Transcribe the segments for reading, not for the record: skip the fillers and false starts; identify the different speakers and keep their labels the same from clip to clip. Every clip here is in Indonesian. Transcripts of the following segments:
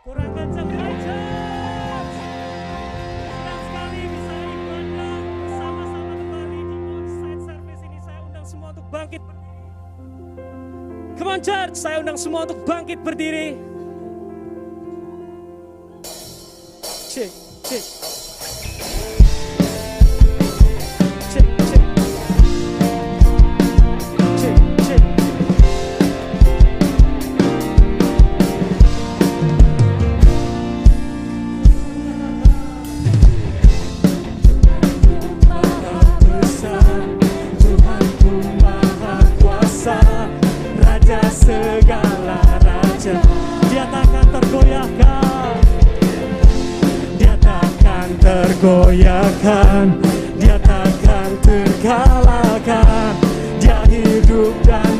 Speaker 1: Kurang kencang, hai church. Senang sekali bisa ibadah bersama-sama kembali di onsite service ini. Saya undang semua untuk bangkit. Come on church, saya undang semua untuk bangkit berdiri. Cek, cek. Cek, cek. Cek, cek. Segala raja, dia takkan tergoyahkan, dia takkan tergoyahkan, dia takkan terkalahkan, dia hidup dan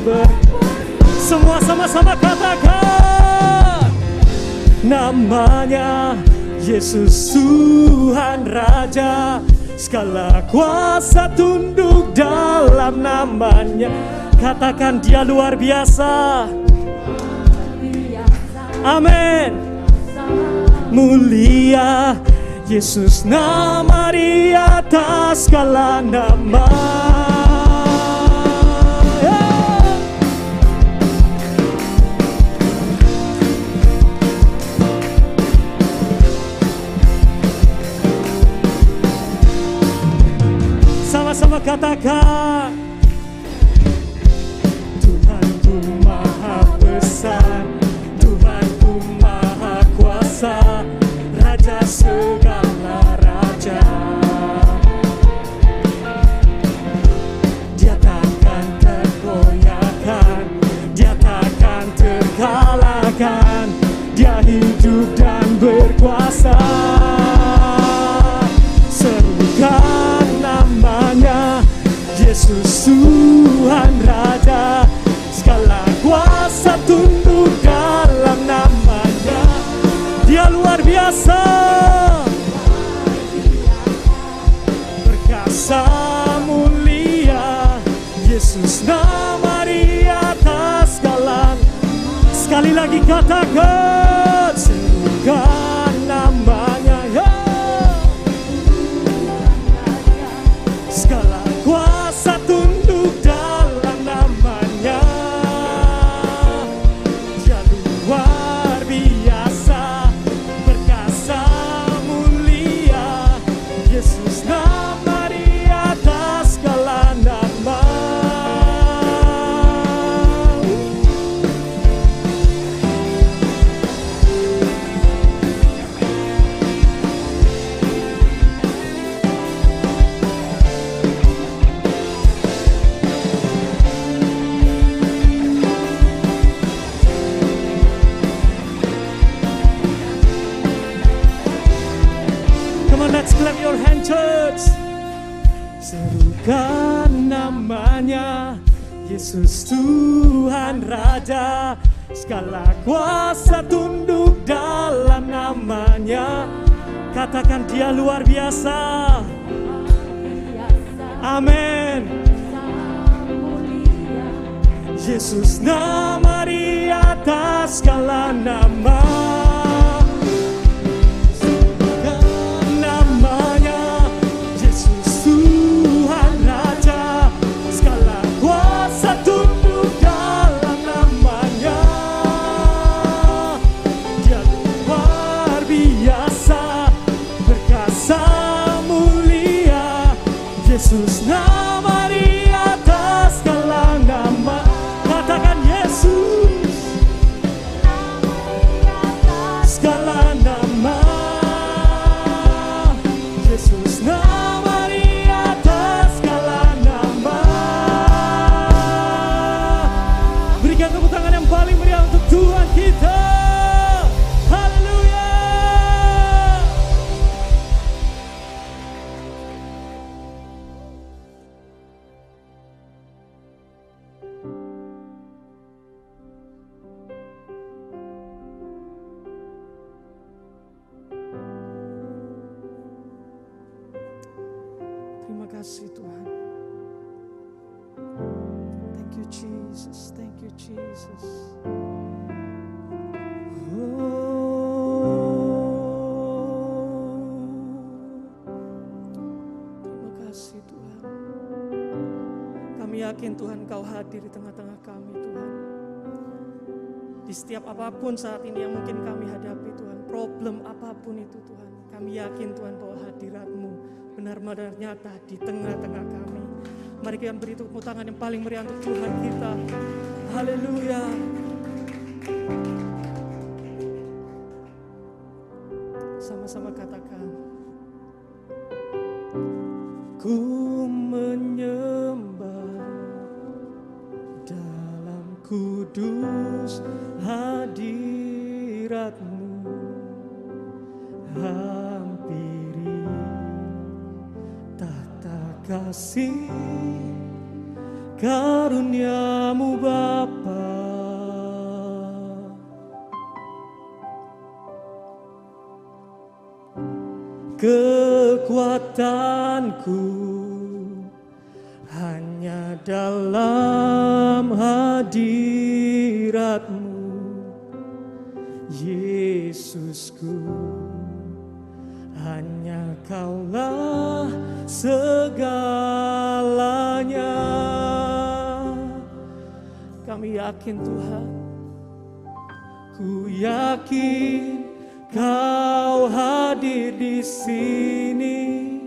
Speaker 1: semua sama-sama katakan namanya Yesus Tuhan Raja, segala kuasa tunduk dalam namanya. Katakan dia luar biasa. Amin. Mulia Yesus, nama di atas segala nama. Sama-sama katakan, Tuhanku maha kuasa, Raja segala raja. Dia takkan tergoyahkan, dia takkan terkalahkan, dia hidup dan berkuasa. Serukan namanya Yesus Tuhan Raja, segala kuasa tunduk dalam namanya. Dia luar biasa, perkasa mulia Yesus, nama di atas segala. Sekali lagi katakan, serukan namanya ya. Segala kuasa tunduk dalam namanya. Let's clap your hand, church. Serukan namanya Yesus Tuhan Raja, segala kuasa tunduk dalam namanya. Katakan dia luar biasa. Amin. Yesus nama di atas segala nama. Yesus nama di atas segala nama. Katakan Yesus. kasih Tuhan. Thank you Jesus, thank you Jesus. Terima kasih Tuhan. Kami yakin Tuhan Kau hadir di tengah-tengah kami Tuhan. Di setiap apapun saat ini yang mungkin kami hadapi Tuhan, problem apapun itu Tuhan, kami yakin Tuhan bahwa hadirat-Mu benar-benar nyata di tengah-tengah kami. Mari kita beri tepuk tangan yang paling meriah untuk Tuhan kita. Haleluya. Sama-sama katakan. Ku menyembah dalam kudus hadirat-Mu, hampiri tahta kasih karunia-Mu Bapa. Kekuatanku hanya dalam hadirat-Mu, Yesusku. Hanya Kaulah segalanya. Kami yakin Tuhan, ku yakin Kau hadir di sini.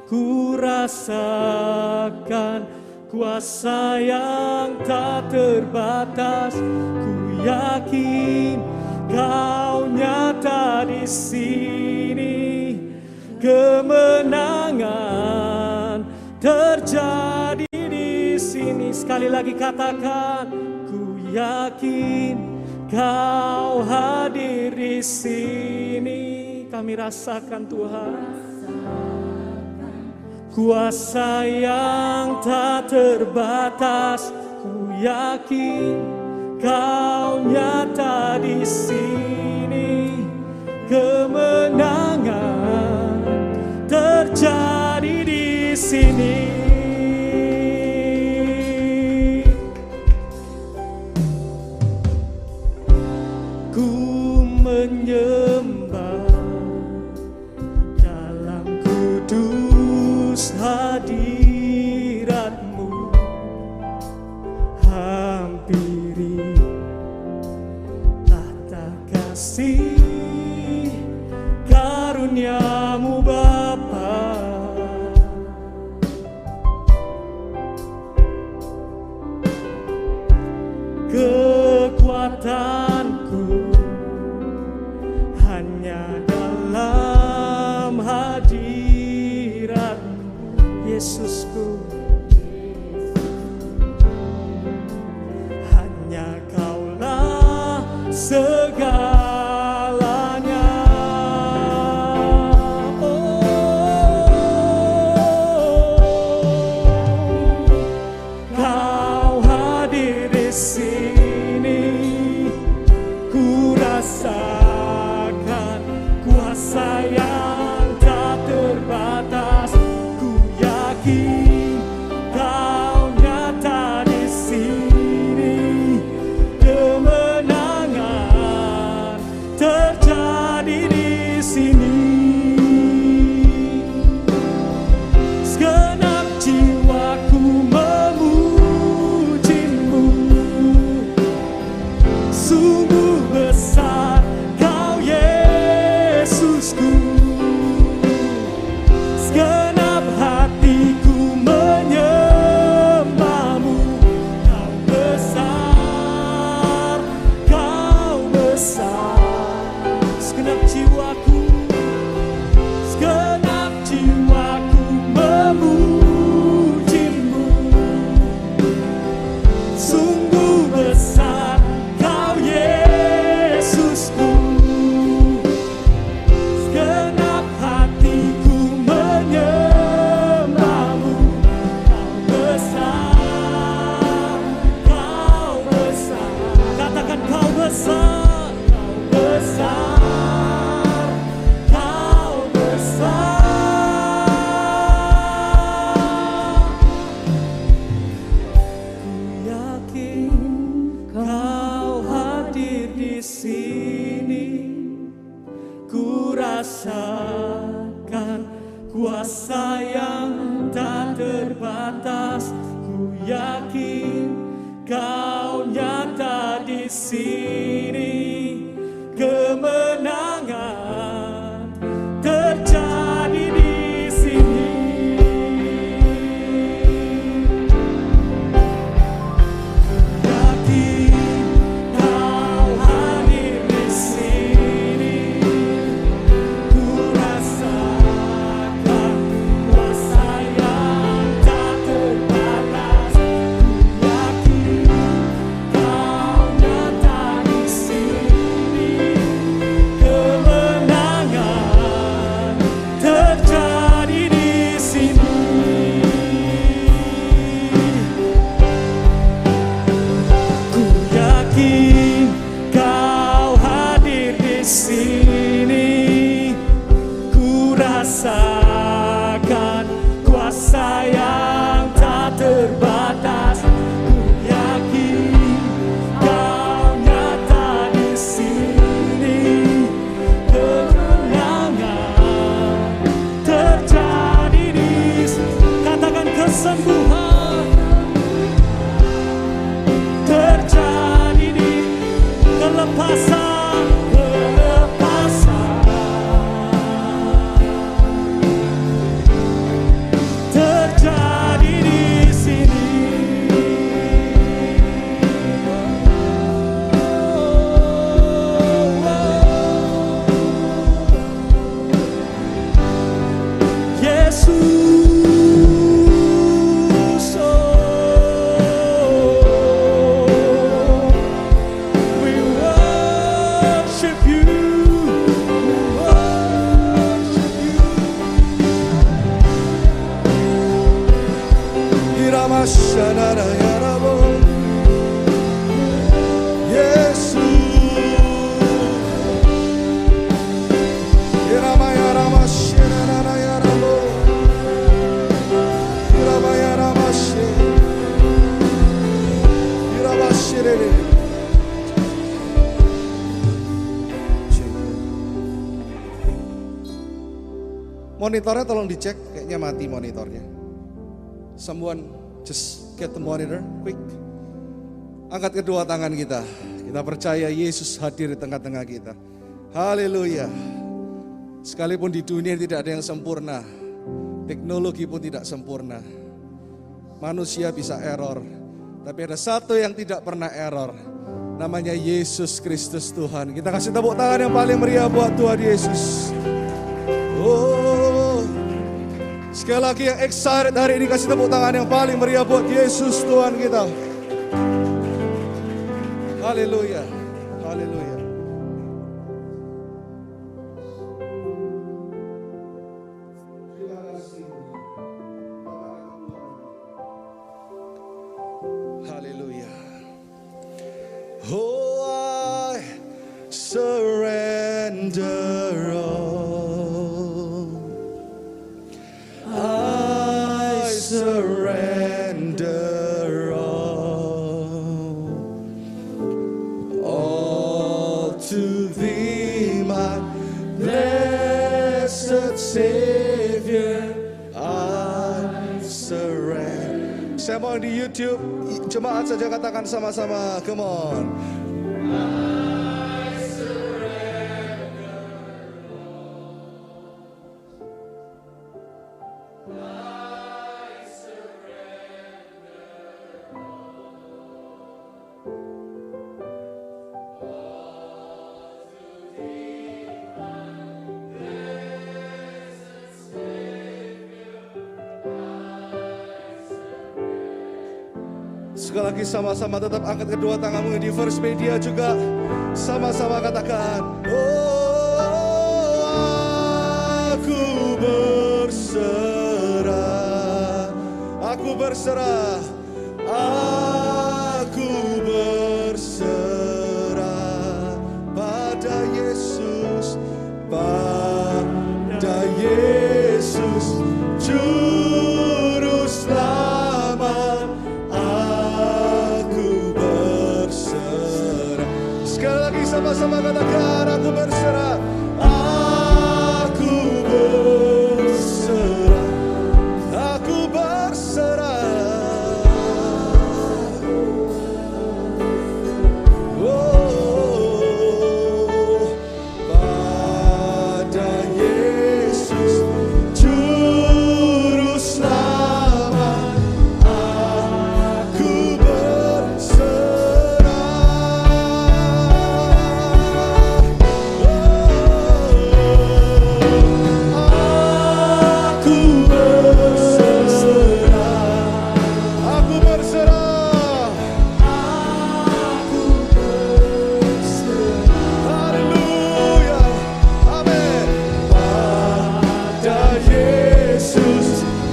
Speaker 1: Ku rasakan kuasa yang tak terbatas. Ku yakin Kau nyata di sini. Kemenangan terjadi di sini. Sekali lagi katakan, ku yakin Kau hadir di sini. Kami rasakan Tuhan kuasa yang tak terbatas. Ku yakin Kau nyata di sini. Kemenangan terjadi di sini. Menyembah dalam kudus hadirat-Mu, hampiri tahta kasih karunia-Mu Bapa. Kekuatanku hanya dalam hadirat-Mu, Yesusku. Hanya Kaulah segalanya. Kau hadir di sini. Ku rasakan kuasa yang tak terbatas. Ku yakin Kau nyata di sini. Kemenangan terjadi di sini. Segenap jiwaku memuji-Mu. Sungguh besar Kau Yesusku. Segenap hatiku menyembah-Mu. Kau besar, Kau besar. Segenap jiwaku memuji-Mu. Sungguh besar Kau Yesusku. Segenap hatiku menyembah-Mu. Kau besar, Kau besar. Katakan Kau besar, Kau besar, Kau besar. sini, ku rasakan kuasa yang tak terbatas. Ku yakin Kau nyata di sini, kemenangan terjadi di sini. Yakin Kau hadir di sini, ku rasakan kuasa yang tak terbatas. Ku yakin Kau nyata di sini, kemenangan terjadi di sini. Ku yakin Kau hadir di sini, ku rasakan kuasa yang tak terbatas. Ku yakin Kau nyata di sini, kemenangan terjadi di sini. Katakan kesembuhan terjadi di kelepasan, terjadi di sini. Yesus, we worship you, we worship you.
Speaker 2: Irama shanara yarabo, Yesus. Irama yarama shanara yarabo, Irama yarama Irama shirere. Monitornya tolong dicek, kayaknya mati monitornya. Someone just get the monitor quick. Angkat kedua tangan kita. Kita percaya Yesus hadir di tengah-tengah kita. Haleluya. Sekalipun di dunia tidak ada yang sempurna, teknologi pun tidak sempurna. Manusia bisa error, tapi ada satu yang tidak pernah error. Namanya Yesus Kristus Tuhan. Kita kasih tepuk tangan yang paling meriah buat Tuhan Yesus. Oh, sekali lagi yang excited hari ini kasih tepuk tangan yang paling meriah buat Yesus Tuhan kita. Haleluya, haleluya. Terima kasih. Haleluya. Oh, I surrender all. I surrender all to Thee, my blessed Savior. I surrender. Saya mau di YouTube, jemaat saja katakan sama-sama, come on. Sekali lagi sama-sama tetap angkat kedua tanganmu di First Media juga. Sama-sama katakan, oh aku berserah, aku berserah, aku berserah pada Yesus, pada Yesus, Juru Selamat. Aku berserah. Sekali lagi sama Sama-sama katakan, aku berserah. Aku berserah. Aku berserah. Oh, pada Yesus Juru Selamat, aku berserah. Aku berserah. Aku berserah. Aku berserah. Haleluya. Amin. Pada Yesus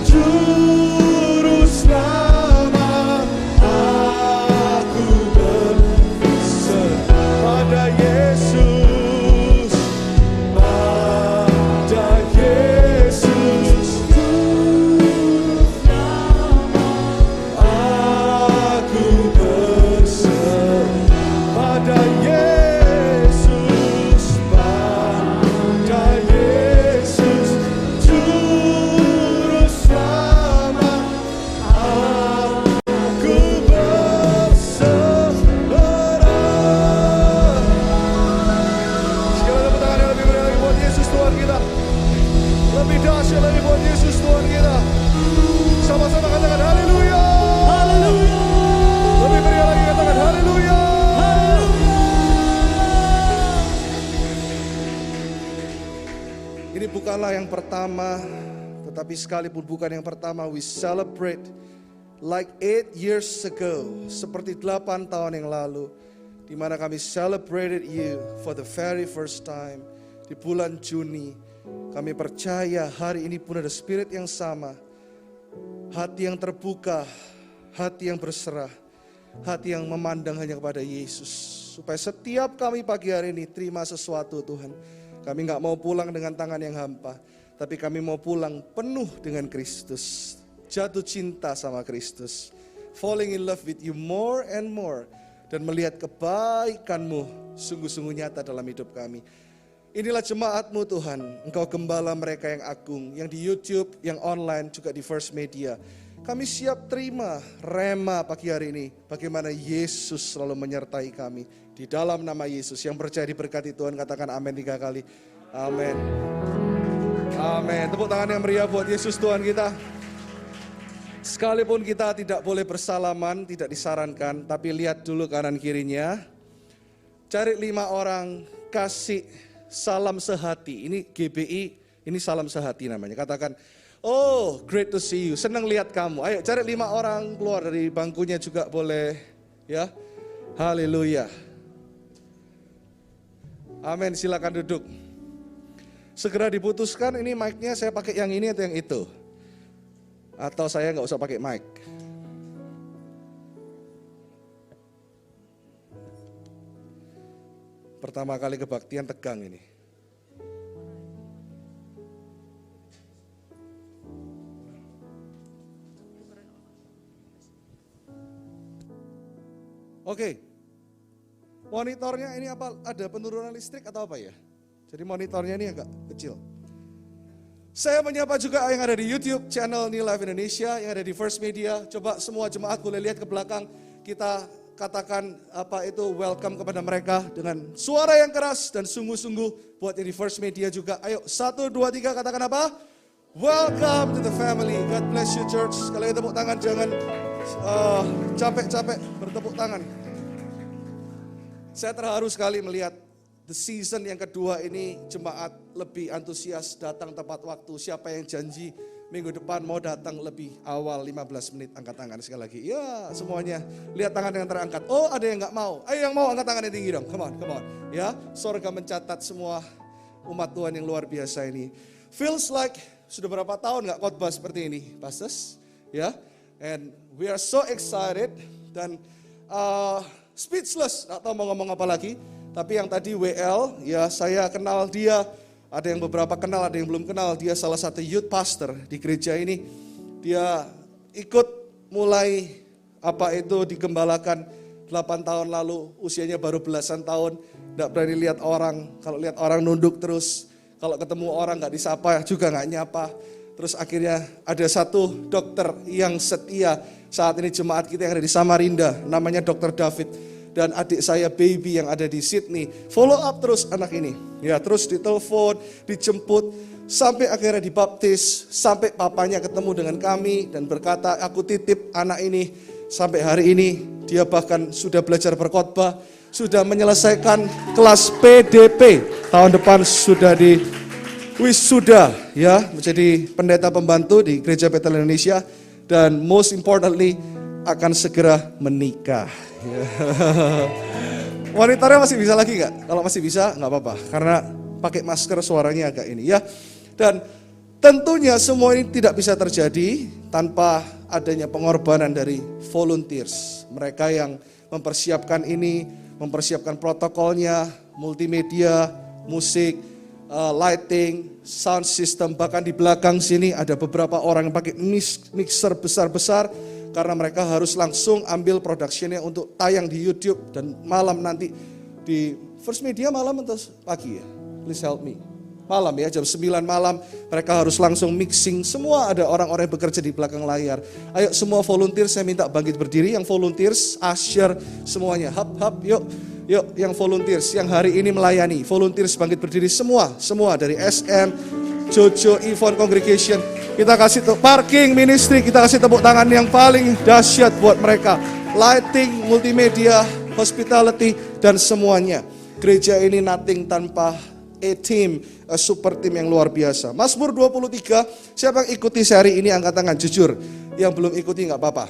Speaker 2: Juru Selamat, aku berserah. Pada Yesus, pada Yesus Juru Selamat, aku berserah. Pada Yesus, pada Yesus Juru Selamat, aku berserah. Sekali tepuk tangan yang lebih meriah lagi buat Yesus Tuhan kita. Lebih dahsyat lagi buat Yesus Tuhan kita. Sama-sama katakan haleluya.
Speaker 1: Haleluya.
Speaker 2: Lebih meriah lagi katakan haleluya. Ini bukanlah yang pertama, tetapi sekalipun bukan yang pertama, we celebrate like 8 years ago, seperti 8 tahun yang lalu, di mana kami celebrated you for the very first time di bulan Juni. Kami percaya hari ini pun ada spirit yang sama, hati yang terbuka, hati yang berserah, hati yang memandang hanya kepada Yesus. Supaya setiap kami pagi hari ini terima sesuatu Tuhan. Kami gak mau pulang dengan tangan yang hampa, tapi kami mau pulang penuh dengan Kristus. Jatuh cinta sama Kristus. Falling in love with you more and more. Dan melihat kebaikan-Mu sungguh-sungguh nyata dalam hidup kami. Inilah jemaat-Mu Tuhan. Engkau gembala mereka yang agung. Yang di YouTube, yang online, juga di First Media. Kami siap terima rema pagi hari ini. Bagaimana Yesus selalu menyertai kami. Di dalam nama Yesus. Yang percaya diberkati Tuhan, katakan amin 3 kali. Amin. Amin. Tepuk tangan yang meriah buat Yesus Tuhan kita. Sekalipun kita tidak boleh bersalaman, tidak disarankan. Tapi lihat dulu kanan kirinya. Cari 5 orang, kasih salam sehati. Ini GBI, ini salam sehati namanya. Katakan, oh great to see you, senang lihat kamu. Ayo cari 5 orang keluar dari bangkunya juga boleh. Ya, haleluya. Amin, silakan duduk. Segera diputuskan ini mic-nya saya pakai yang ini atau yang itu. Atau saya nggak usah pakai mic. Pertama kali kebaktian tegang ini. Oke. Monitornya ini apa? Ada penurunan listrik atau apa ya? Jadi monitornya ini agak kecil. Saya menyapa juga yang ada di YouTube channel New Life Indonesia, yang ada di First Media. Coba semua jemaat boleh lihat ke belakang. Kita katakan apa itu welcome kepada mereka dengan suara yang keras dan sungguh-sungguh buat yang di First Media juga. Ayo 1, 2, 3 katakan apa? Welcome to the family. God bless you church. Sekali lagi tepuk tangan, jangan capek-capek bertepuk tangan. Saya terharu sekali melihat the season yang kedua ini jemaat lebih antusias datang tepat waktu. Siapa yang janji minggu depan mau datang lebih awal 15 menit, angkat tangan sekali lagi. Ya semuanya, lihat tangan yang terangkat. Oh ada yang gak mau, ayo yang mau angkat tangan yang tinggi dong. Come on, come on. Ya, sorga mencatat semua umat Tuhan yang luar biasa ini. Feels like sudah berapa tahun gak khotbah seperti ini, pastors. Ya, and we are so excited dan speechless, gak tahu mau ngomong apa lagi. Tapi yang tadi WL, ya saya kenal dia. Ada yang beberapa kenal, ada yang belum kenal. Dia salah satu youth pastor di gereja ini. Dia ikut mulai digembalakan 8 tahun lalu, usianya baru belasan tahun, tidak berani lihat orang, kalau lihat orang nunduk terus, kalau ketemu orang nggak disapa juga nggak nyapa. Terus akhirnya ada satu dokter yang setia, saat ini jemaat kita yang ada di Samarinda, namanya Dr. David. Dan adik saya baby yang ada di Sydney, follow up terus anak ini. Ya terus ditelepon, dijemput, sampai akhirnya dibaptis, sampai papanya ketemu dengan kami dan berkata, aku titip anak ini sampai hari ini. Dia bahkan sudah belajar berkhotbah, sudah menyelesaikan kelas PDP. Tahun depan sudah di wisuda ya, menjadi pendeta pembantu di Gereja Bethel Indonesia. Dan most importantly akan segera menikah. Wanitanya masih bisa lagi nggak? Kalau masih bisa nggak apa-apa, karena pakai masker suaranya agak ini ya. Dan tentunya semua ini tidak bisa terjadi tanpa adanya pengorbanan dari volunteers. Mereka yang mempersiapkan ini, mempersiapkan protokolnya, multimedia, musik, lighting, sound system. Bahkan di belakang sini ada beberapa orang yang pakai mixer besar-besar, karena mereka harus langsung ambil productionnya untuk tayang di YouTube dan malam nanti di First Media malam atau pagi ya? Please help me. Malam ya, jam 9 malam mereka harus langsung mixing. Semua ada orang-orang yang bekerja di belakang layar. Ayo semua volunteer saya minta bangkit berdiri. Yang volunteers, usher, semuanya. Hap, yuk yang volunteers yang hari ini melayani. Volunteers bangkit berdiri semua dari SM, Jojo, Evon Congregation. Kita kasih parking ministry, kita kasih tepuk tangan yang paling dahsyat buat mereka. Lighting, multimedia, hospitality, dan semuanya. Gereja ini nothing tanpa a team, a super team yang luar biasa. Mazmur 23, siapa yang ikuti seri ini angkat tangan, jujur. Yang belum ikuti gak apa-apa.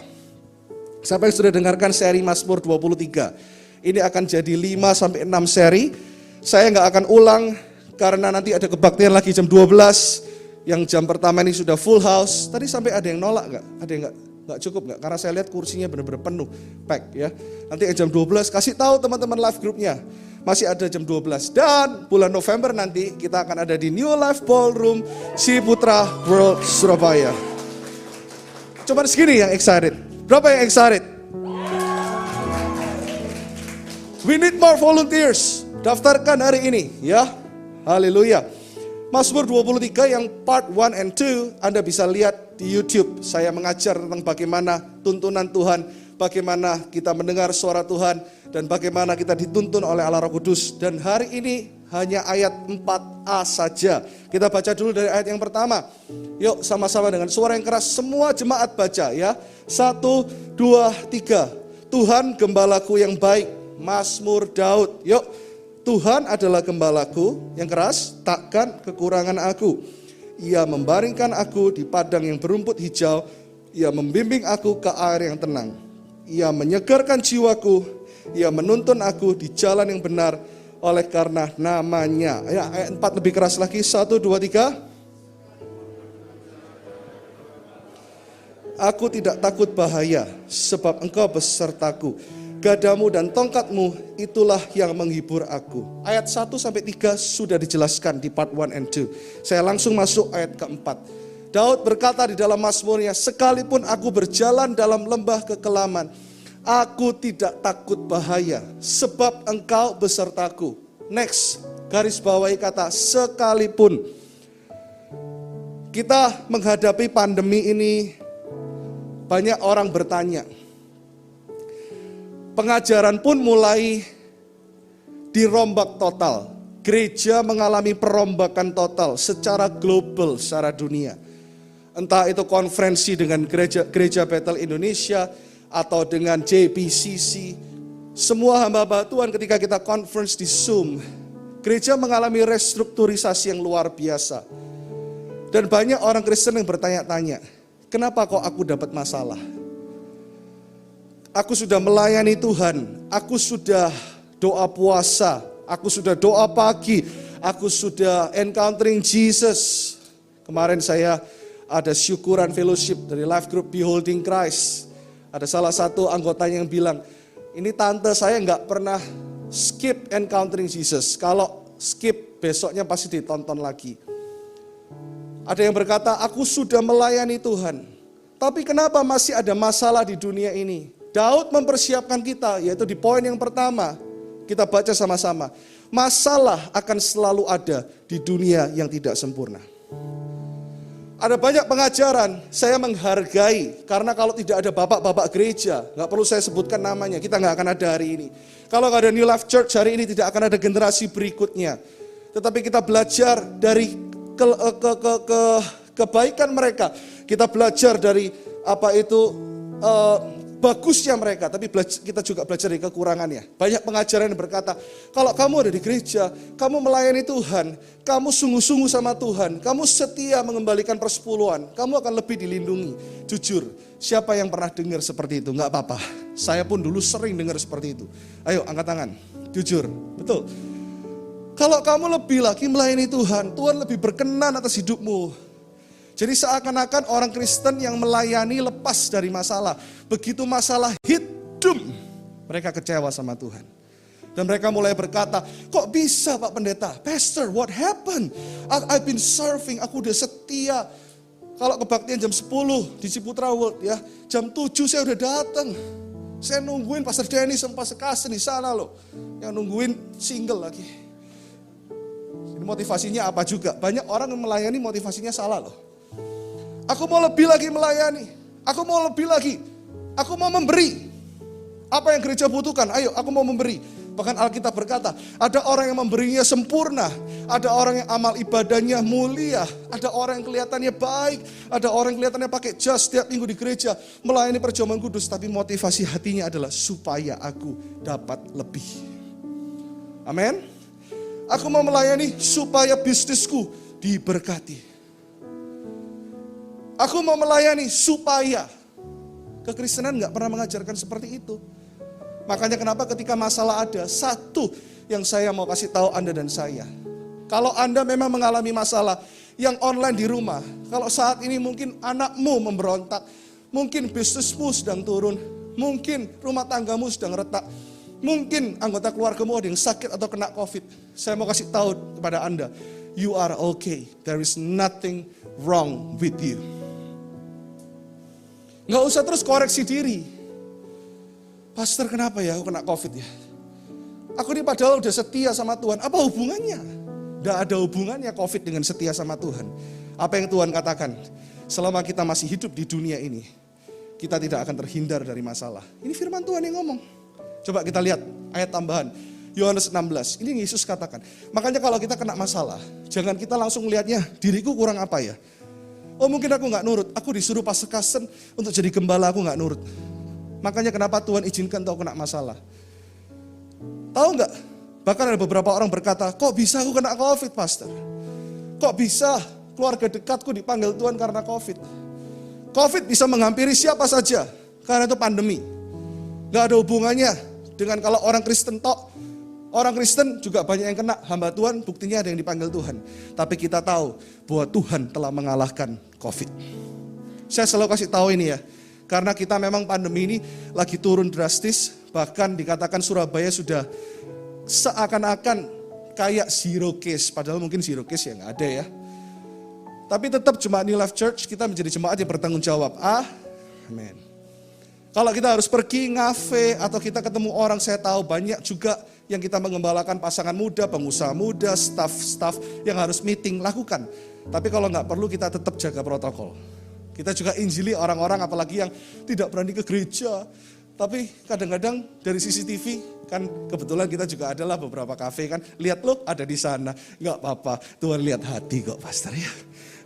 Speaker 2: Siapa yang sudah dengarkan seri Mazmur 23? Ini akan jadi 5-6 seri. Saya gak akan ulang karena nanti ada kebaktian lagi jam 12. Yang jam pertama ini sudah full house. Tadi sampai ada yang nolak gak? Ada yang gak cukup gak? Karena saya lihat kursinya benar-benar penuh, pack ya. Nanti jam 12 kasih tahu teman-teman live groupnya. Masih ada jam 12. Dan bulan November nanti kita akan ada di New Life Ballroom Ciputra World Surabaya. Cuma segini yang excited. Berapa yang excited? We need more volunteers. Daftarkan hari ini ya. Haleluya. Mazmur 23 yang part 1 and 2 Anda bisa lihat di YouTube. Saya mengajar tentang bagaimana tuntunan Tuhan, bagaimana kita mendengar suara Tuhan, dan bagaimana kita dituntun oleh Allah Roh Kudus. Dan hari ini hanya ayat 4a saja. Kita baca dulu dari ayat yang pertama. Yuk sama-sama dengan suara yang keras semua jemaat baca ya. 1, 2, 3. Tuhan gembalaku yang baik. Mazmur Daud. Yuk. Tuhan adalah gembalaku yang keras, takkan kekurangan aku. Ia membaringkan aku di padang yang berumput hijau. Ia membimbing aku ke air yang tenang. Ia menyegarkan jiwaku. Ia menuntun aku di jalan yang benar oleh karena namanya. Ya, ayat 4 lebih keras lagi. 1, 2, 3. Aku tidak takut bahaya, sebab engkau besertaku. Gadamu dan tongkatmu itulah yang menghibur aku. Ayat 1-3 sudah dijelaskan di part 1 and 2. Saya langsung masuk ayat keempat. Daud berkata di dalam Mazmurnya, sekalipun aku berjalan dalam lembah kekelaman, aku tidak takut bahaya, sebab engkau besertaku. Next, garis bawahi kata sekalipun. Kita menghadapi pandemi ini, banyak orang bertanya. Pengajaran pun mulai dirombak total. Gereja mengalami perombakan total secara global, secara dunia. Entah itu konferensi dengan gereja Bethel Indonesia atau dengan JBCC. Semua hamba Tuhan ketika kita conference di Zoom, gereja mengalami restrukturisasi yang luar biasa. Dan banyak orang Kristen yang bertanya-tanya, kenapa kok aku dapat masalah? Aku sudah melayani Tuhan, aku sudah doa puasa, aku sudah doa pagi, aku sudah encountering Jesus. Kemarin saya ada syukuran fellowship dari Life Group Beholding Christ. Ada salah satu anggotanya yang bilang, ini tante saya nggak pernah skip encountering Jesus. Kalau skip besoknya pasti ditonton lagi. Ada yang berkata, aku sudah melayani Tuhan. Tapi kenapa masih ada masalah di dunia ini? Daud mempersiapkan kita, yaitu di poin yang pertama, kita baca sama-sama. Masalah akan selalu ada di dunia yang tidak sempurna. Ada banyak pengajaran, saya menghargai, karena kalau tidak ada bapak-bapak gereja, gak perlu saya sebutkan namanya, kita gak akan ada hari ini. Kalau gak ada New Life Church hari ini, tidak akan ada generasi berikutnya. Tetapi kita belajar dari kebaikan mereka, kita belajar dari bagusnya mereka, tapi kita juga belajar dari kekurangannya. Banyak pengajaran yang berkata, kalau kamu ada di gereja, kamu melayani Tuhan, kamu sungguh-sungguh sama Tuhan, kamu setia mengembalikan persepuluhan, kamu akan lebih dilindungi. Jujur, siapa yang pernah dengar seperti itu? Enggak apa-apa, saya pun dulu sering dengar seperti itu. Ayo angkat tangan, jujur, betul. Kalau kamu lebih lagi melayani Tuhan, Tuhan lebih berkenan atas hidupmu. Jadi seakan-akan orang Kristen yang melayani lepas dari masalah. Begitu masalah hidup, mereka kecewa sama Tuhan. Dan mereka mulai berkata, kok bisa Pak Pendeta? Pastor, what happened? I've been serving, aku udah setia. Kalau kebaktian jam 10 di Ciputra World ya, jam 7 saya udah datang. Saya nungguin Pastor Denny sama Pastor Kasen di sana loh. Yang nungguin single lagi. Ini motivasinya apa juga? Banyak orang yang melayani motivasinya salah loh. Aku mau lebih lagi melayani. Aku mau lebih lagi. Aku mau memberi. Apa yang gereja butuhkan? Ayo, aku mau memberi. Bahkan Alkitab berkata, ada orang yang memberinya sempurna. Ada orang yang amal ibadahnya mulia. Ada orang yang kelihatannya baik. Ada orang yang kelihatannya pakai jas setiap minggu di gereja. Melayani perjamuan kudus. Tapi motivasi hatinya adalah supaya aku dapat lebih. Amin. Aku mau melayani supaya bisnisku diberkati. Aku mau melayani supaya. Kekristenan gak pernah mengajarkan seperti itu. Makanya kenapa ketika masalah ada, satu yang saya mau kasih tahu Anda dan saya. Kalau Anda memang mengalami masalah yang online di rumah, kalau saat ini mungkin anakmu memberontak, mungkin bisnismu sedang turun, mungkin rumah tanggamu sedang retak, mungkin anggota keluargamu ada yang sakit atau kena COVID. Saya mau kasih tahu kepada Anda, you are okay. There is nothing wrong with you. Nggak usah terus koreksi diri. Pastor, kenapa ya aku kena COVID ya? Aku ini padahal udah setia sama Tuhan. Apa hubungannya? Nggak ada hubungannya COVID dengan setia sama Tuhan. Apa yang Tuhan katakan? Selama kita masih hidup di dunia ini, kita tidak akan terhindar dari masalah. Ini firman Tuhan yang ngomong. Coba kita lihat ayat tambahan. Yohanes 16, ini Yesus katakan. Makanya kalau kita kena masalah, jangan kita langsung melihatnya, diriku kurang apa ya? Oh mungkin aku gak nurut, aku disuruh Pastor Kasen untuk jadi gembala, aku gak nurut. Makanya kenapa Tuhan izinkan kau kena masalah. Tahu gak? Bahkan ada beberapa orang berkata, kok bisa aku kena COVID Pastor? Kok bisa keluarga dekatku dipanggil Tuhan karena COVID? COVID bisa menghampiri siapa saja, karena itu pandemi. Gak ada hubungannya dengan kalau orang Kristen tok. Orang Kristen juga banyak yang kena, hamba Tuhan buktinya ada yang dipanggil Tuhan. Tapi kita tahu bahwa Tuhan telah mengalahkan COVID. Saya selalu kasih tahu ini ya, karena kita memang pandemi ini lagi turun drastis. Bahkan dikatakan Surabaya sudah seakan-akan kayak zero case. Padahal mungkin zero case ya nggak ada ya. Tapi tetap jemaat New Life Church kita menjadi jemaat yang bertanggung jawab. Amin. Kalau kita harus pergi ngafe atau kita ketemu orang, saya tahu banyak juga yang kita mengembalakan pasangan muda, pengusaha muda, staff yang harus meeting, lakukan. Tapi kalau nggak perlu kita tetap jaga protokol. Kita juga injili orang-orang apalagi yang tidak berani ke gereja. Tapi kadang-kadang dari CCTV, kan kebetulan kita juga adalah beberapa kafe kan, lihat loh ada di sana, nggak apa-apa, Tuhan lihat hati kok pastor ya.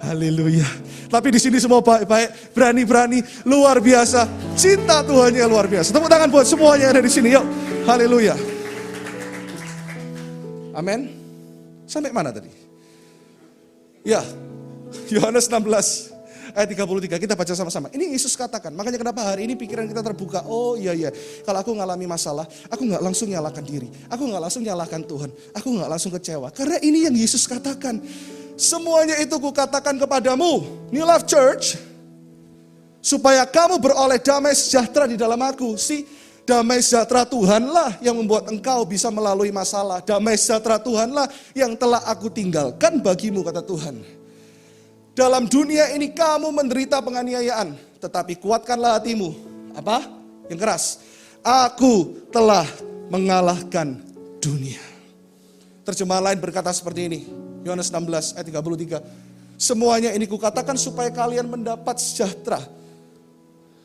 Speaker 2: Haleluya. Tapi di sini semua baik-baik, berani-berani, luar biasa. Cinta Tuhannya luar biasa. Tepuk tangan buat semuanya yang ada di sini, yuk. Haleluya. Amin. Sampai mana tadi? Ya, Yohanes 16 ayat 33, kita baca sama-sama. Ini Yesus katakan, makanya kenapa hari ini pikiran kita terbuka. Oh iya, kalau aku ngalami masalah, aku gak langsung nyalahkan diri. Aku gak langsung nyalahkan Tuhan. Aku gak langsung kecewa. Karena ini yang Yesus katakan. Semuanya itu kukatakan kepadamu, New Life Church, supaya kamu beroleh damai sejahtera di dalam aku. Damai sejahtera Tuhanlah yang membuat engkau bisa melalui masalah. Damai sejahtera Tuhanlah yang telah aku tinggalkan bagimu, kata Tuhan. Dalam dunia ini kamu menderita penganiayaan, tetapi kuatkanlah hatimu. Apa? Yang keras. Aku telah mengalahkan dunia. Terjemahan lain berkata seperti ini. Yohanes 16 ayat 33. Semuanya ini kukatakan supaya kalian mendapat sejahtera.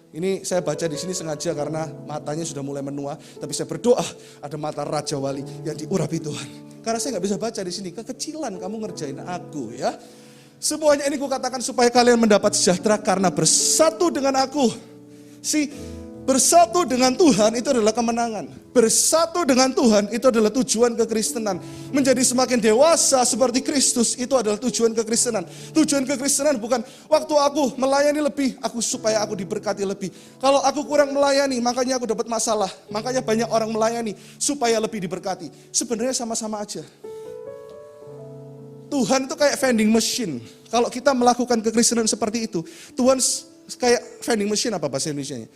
Speaker 2: Ini saya baca di sini sengaja karena matanya sudah mulai menua. Tapi saya berdoa ada mata Raja Wali yang diurapi Tuhan. Karena saya nggak bisa baca di sini. Kekecilan kamu ngerjain aku ya. Semuanya ini kukatakan supaya kalian mendapat sejahtera karena bersatu dengan aku. Bersatu dengan Tuhan itu adalah kemenangan. Bersatu dengan Tuhan itu adalah tujuan kekristenan. Menjadi semakin dewasa seperti Kristus itu adalah tujuan kekristenan. Tujuan kekristenan bukan waktu aku melayani lebih, supaya aku diberkati lebih. Kalau aku kurang melayani, makanya aku dapat masalah. Makanya banyak orang melayani supaya lebih diberkati. Sebenarnya sama-sama aja. Tuhan itu kayak vending machine. Kalau kita melakukan kekristenan seperti itu, Tuhan kayak vending machine, apa bahasa Indonesianya?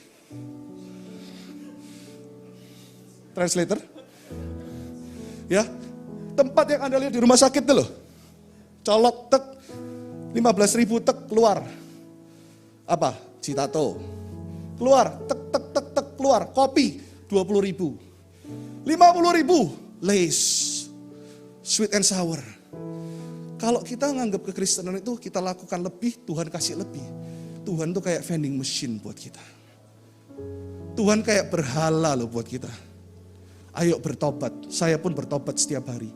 Speaker 2: Translator. Ya. Tempat yang Anda lihat di rumah sakit itu loh. Colok tek 15.000 tek keluar. Apa? Citato. Keluar, tek keluar. Kopi 20.000. 50.000 Lace. Sweet and sour. Kalau kita nganggap kekristenan itu kita lakukan lebih, Tuhan kasih lebih. Tuhan tuh kayak vending machine buat kita. Tuhan kayak berhala loh buat kita. Ayo bertobat, saya pun bertobat setiap hari.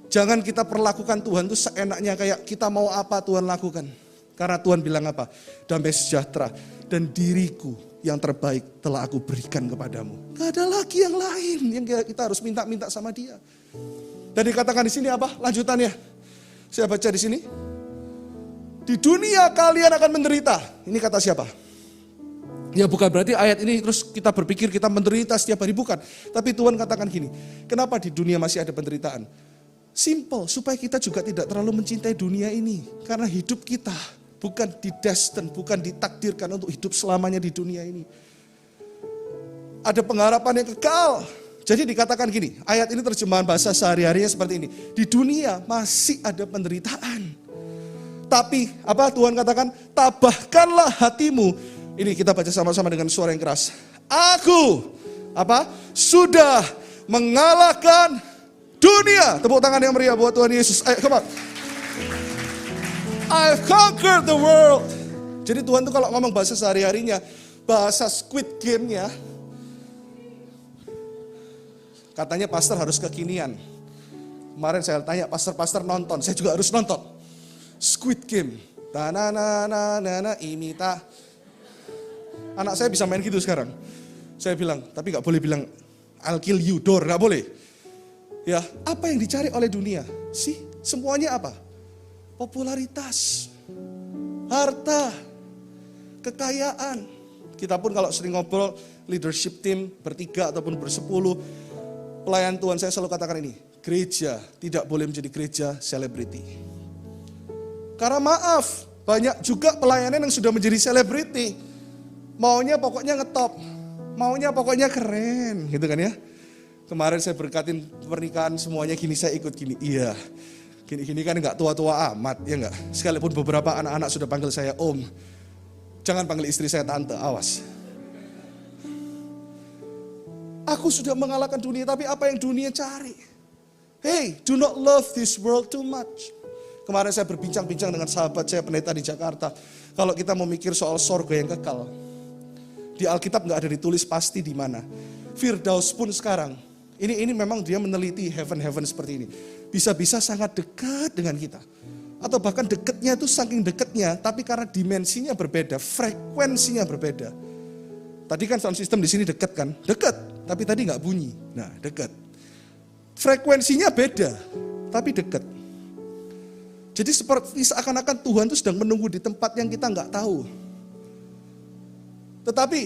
Speaker 2: Jangan kita perlakukan Tuhan tuh seenaknya kayak kita mau apa Tuhan lakukan. Karena Tuhan bilang apa? Damai sejahtera dan diriku yang terbaik telah aku berikan kepadamu. Gak ada lagi yang lain yang kita harus minta-minta sama Dia. Dan dikatakan di sini apa? Lanjutannya. Saya baca di sini. Di dunia kalian akan menderita. Ini kata siapa? Ya bukan berarti ayat ini terus kita berpikir kita menderita setiap hari, bukan. Tapi Tuhan katakan gini, kenapa di dunia masih ada penderitaan? Simple, supaya kita juga tidak terlalu mencintai dunia ini. Karena hidup kita bukan didestined, bukan ditakdirkan untuk hidup selamanya di dunia ini. Ada pengharapan yang kekal. Jadi dikatakan gini, ayat ini terjemahan bahasa sehari-harinya seperti ini. Di dunia masih ada penderitaan. Tapi apa Tuhan katakan? Tabahkanlah hatimu. Ini kita baca sama-sama dengan suara yang keras. Aku sudah mengalahkan dunia. Tepuk tangan yang meriah buat Tuhan Yesus. Ayo, come on. I've conquered the world. Jadi Tuhan tuh kalau ngomong bahasa sehari-harinya, bahasa Squid Game-nya, katanya pastor harus kekinian. Kemarin saya tanya, pastor nonton, saya juga harus nonton. Squid Game. Imita. Anak saya bisa main gitu sekarang. Saya bilang, tapi gak boleh bilang I'll kill you, door, gak boleh. Ya, apa yang dicari oleh dunia? Semuanya apa? Popularitas, harta, kekayaan. Kita pun kalau sering ngobrol, leadership team bertiga ataupun bersepuluh, pelayan Tuhan saya selalu katakan ini, gereja tidak boleh menjadi gereja selebriti. Karena maaf, banyak juga pelayanan yang sudah menjadi selebriti. Maunya pokoknya ngetop, maunya pokoknya keren, gitu kan ya. Kemarin saya berkatin pernikahan semuanya gini, saya ikut gini. Iya, gini kan nggak tua-tua amat, ya nggak. Sekalipun beberapa anak-anak sudah panggil saya om, jangan panggil istri saya tante, awas. Aku sudah mengalahkan dunia, tapi apa yang dunia cari? Hey, do not love this world too much. Kemarin saya berbincang-bincang dengan sahabat saya pendeta di Jakarta. Kalau kita mau mikir soal sorga yang kekal, di Alkitab nggak ada ditulis pasti di mana. Firdaus pun sekarang, ini memang dia meneliti heaven seperti ini. Bisa-bisa sangat dekat dengan kita. Atau bahkan dekatnya itu saking dekatnya, tapi karena dimensinya berbeda, frekuensinya berbeda. Tadi kan sound system di sini dekat kan? Dekat, tapi tadi nggak bunyi. Nah, dekat. Frekuensinya beda, tapi dekat. Jadi seperti seakan-akan Tuhan itu sedang menunggu di tempat yang kita nggak tahu. Tetapi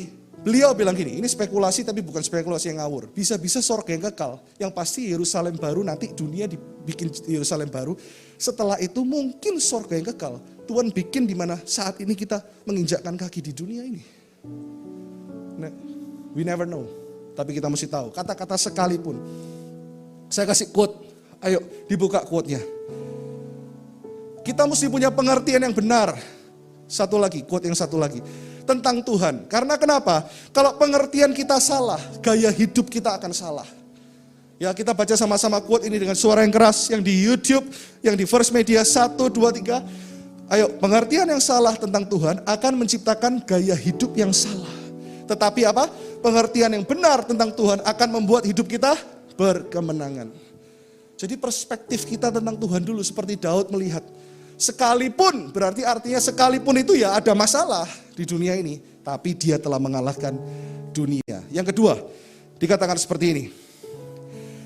Speaker 2: beliau bilang gini, ini spekulasi tapi bukan spekulasi yang ngawur. Bisa-bisa sorga yang kekal, yang pasti Yerusalem baru, nanti dunia dibikin Yerusalem baru. Setelah itu mungkin sorga yang kekal, Tuhan bikin di mana saat ini kita menginjakkan kaki di dunia ini. Nah, we never know, tapi kita mesti tahu, kata-kata sekalipun. Saya kasih quote, ayo dibuka quote-nya. Kita mesti punya pengertian yang benar. Satu lagi, quote yang satu lagi. tentang Tuhan. Karena kenapa? Kalau pengertian kita salah, gaya hidup kita akan salah. Ya, kita baca sama-sama quote ini dengan suara yang keras, yang di YouTube, yang di First Media 1, 2, 3. Ayo, pengertian yang salah tentang Tuhan akan menciptakan gaya hidup yang salah. Tetapi apa? Pengertian yang benar tentang Tuhan akan membuat hidup kita berkemenangan. Jadi perspektif kita tentang Tuhan dulu seperti Daud melihat. Sekalipun, berarti artinya sekalipun itu ya ada masalah di dunia ini. Tapi dia telah mengalahkan dunia. Yang kedua, dikatakan seperti ini.